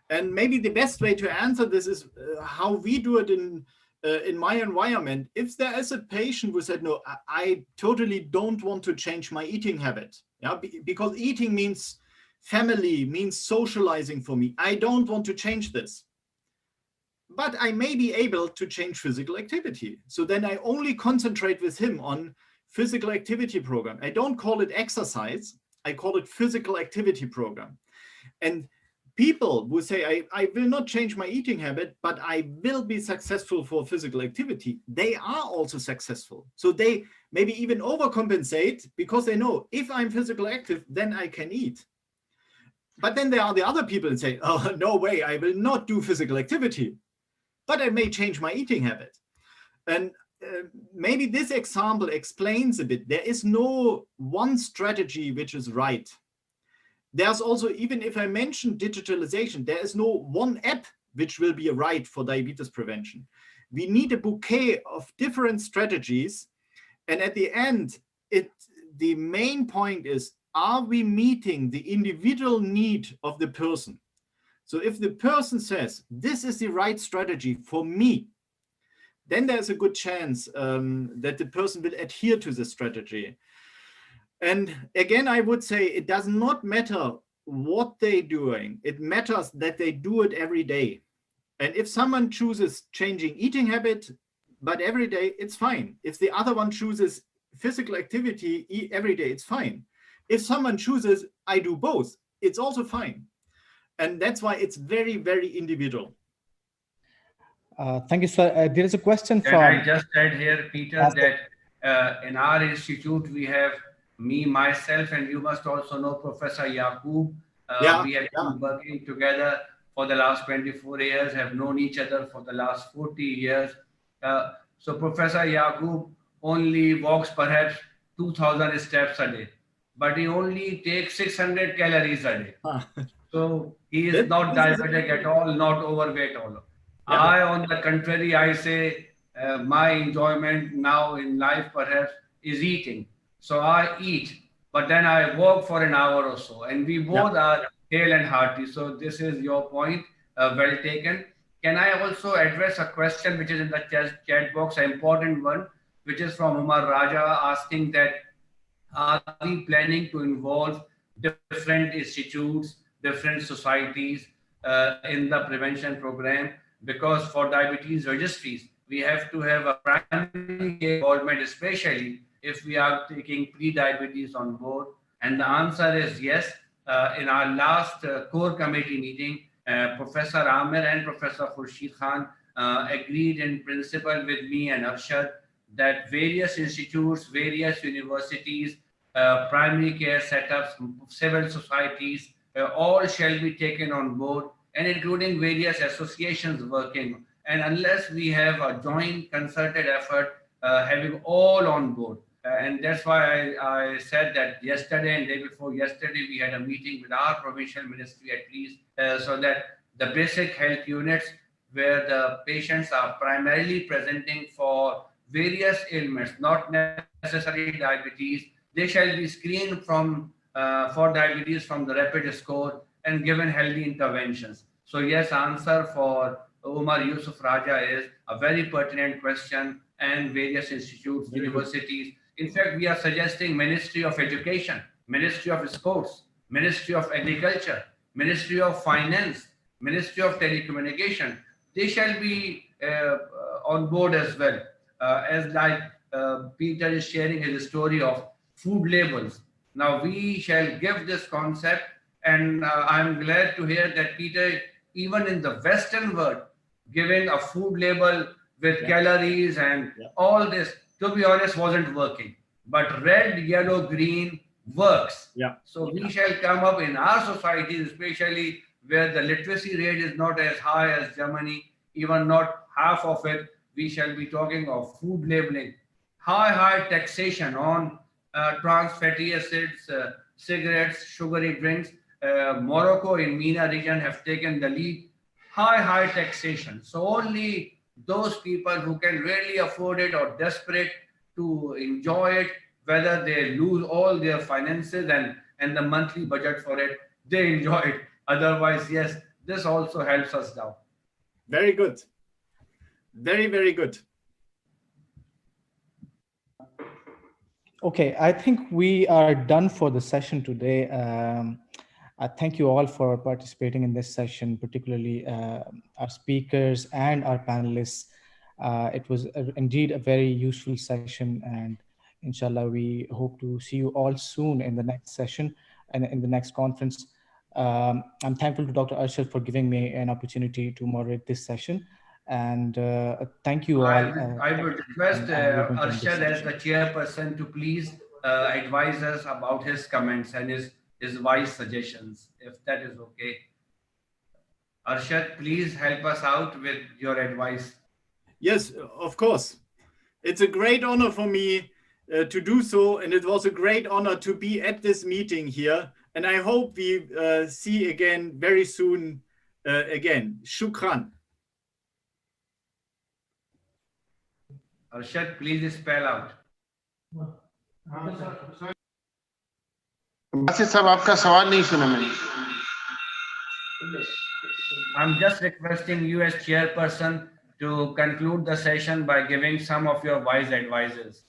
And maybe the best way to answer this is how we do it in my environment. If there is a patient who said, no, I totally don't want to change my eating habit. Yeah, because eating means family, means socializing for me. I don't want to change this. But I may be able to change physical activity. So then I only concentrate with him on physical activity program. I don't call it exercise. I call it physical activity program. And people who say, I will not change my eating habit, but I will be successful for physical activity, they are also successful. So they maybe even overcompensate because they know if I'm physical active, then I can eat. But then there are the other people that say, oh, no way, I will not do physical activity, but I may change my eating habit. And maybe this example explains a bit. There is no one strategy which is right. There's also, even if I mention digitalization, there is no one app which will be right for diabetes prevention. We need a bouquet of different strategies. And at the end, the main point is, are we meeting the individual need of the person? So if the person says, this is the right strategy for me, then there's a good chance that the person will adhere to the strategy. And again, I would say it does not matter what they're doing. It matters that they do it every day. And if someone chooses changing eating habit, but every day, it's fine. If the other one chooses physical activity every day, it's fine. If someone chooses, I do both, it's also fine. And that's why it's very, very individual. Thank you, sir. There is a question from... I just said here, Peter, that in our institute, we have me, myself, and you must also know Professor Yaqub. We have been working together for the last 24 years, have known each other for the last 40 years. So Professor Yaqub only walks perhaps 2,000 steps a day, but he only takes 600 calories a day. So he is not diabetic at all, not overweight at all. Yeah. I, on the contrary, I say my enjoyment now in life perhaps is eating. So I eat, but then I walk for an hour or so, and we both are hale and hearty. So this is your point, well taken. Can I also address a question which is in the chat box, an important one, which is from Umar Raja, asking that, are we planning to involve different institutes, different societies in the prevention program? Because for diabetes registries, we have to have a primary involvement, especially if we are taking pre-diabetes on board. And the answer is yes. In our last core committee meeting, Professor Amir and Professor Khurshid Khan agreed in principle with me and Arshad that various institutes, various universities, primary care setups, civil societies, all shall be taken on board, and including various associations working And unless we have a joint concerted effort, having all on board. And that's why I said that yesterday and day before yesterday, we had a meeting with our provincial ministry at least, so that the basic health units where the patients are primarily presenting for various ailments, not necessarily diabetes, they shall be screened from for diabetes from the rapid score and given healthy interventions. So yes, answer for Umar Yusuf Raja is a very pertinent question, and various institutes, universities. In fact, we are suggesting Ministry of Education, Ministry of Sports, Ministry of Agriculture, Ministry of Finance, Ministry of Telecommunication. They shall be on board as well. As like Peter is sharing his story of food labels. Now we shall give this concept, and I'm glad to hear that Peter, even in the Western world, giving a food label with calories and all this, to be honest, wasn't working. But red, yellow, green works. So we shall come up in our societies, especially where the literacy rate is not as high as Germany, even not half of it. We shall be talking of food labeling, high taxation on trans fatty acids, cigarettes, sugary drinks. Morocco in MENA region have taken the lead. High taxation. So only those people who can really afford it or desperate to enjoy it, whether they lose all their finances and the monthly budget for it, they enjoy it. Otherwise, yes, this also helps us down. Very good. Very good. Okay, I think we are done for the session today. I thank you all for participating in this session, particularly our speakers and our panelists. It was indeed a very useful session, and inshallah, we hope to see you all soon in the next session and in the next conference. I'm thankful to Dr. Arshad for giving me an opportunity to moderate this session. And thank you all. I would request Arshad as the chairperson to please advise us about his comments and his wise suggestions, if that is okay. Arshad, please help us out with your advice. Yes, of course. It's a great honor for me to do so, and it was a great honor to be at this meeting here. And I hope we see again very soon again. Shukran. Arshad, please spell out. Basit साहब आपका सवाल नहीं सुना मैंने. I'm just requesting you as chairperson to conclude the session by giving some of your wise advices.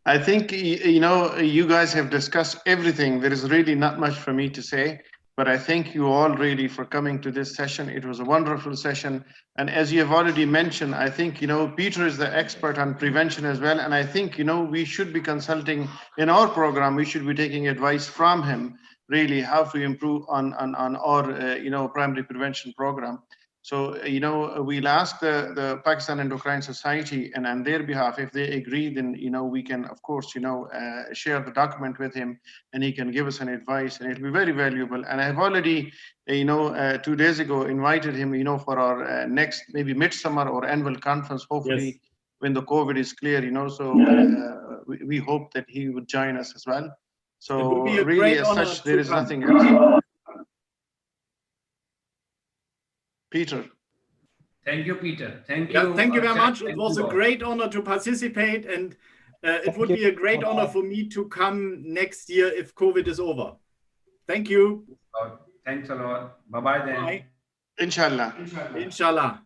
I think, you know, you guys have discussed everything. There is really not much for me to say, but I thank you all really for coming to this session. It was a wonderful session. And as you have already mentioned, I think, you know, Peter is the expert on prevention as well. And I think, you know, we should be consulting in our program. We should be taking advice from him, really, how to improve on our, you know, primary prevention program. So, you know, we'll ask the Pakistan Endocrine Society, and on their behalf, if they agree, then, you know, we can, of course, you know, share the document with him, and he can give us an advice, and it'll be very valuable. And I've already, you know, 2 days ago invited him, you know, for our next maybe midsummer or annual conference, hopefully when the COVID is clear, you know, so we hope that he would join us as well. So really, as such, there is nothing else. Peter. Thank you, Peter. Thank you. Thank you very much. It was a great honor to participate, and it would be a great honor for me to come next year if COVID is over. Thank you. Thanks a lot. Bye-bye then. Bye. Inshallah. Inshallah.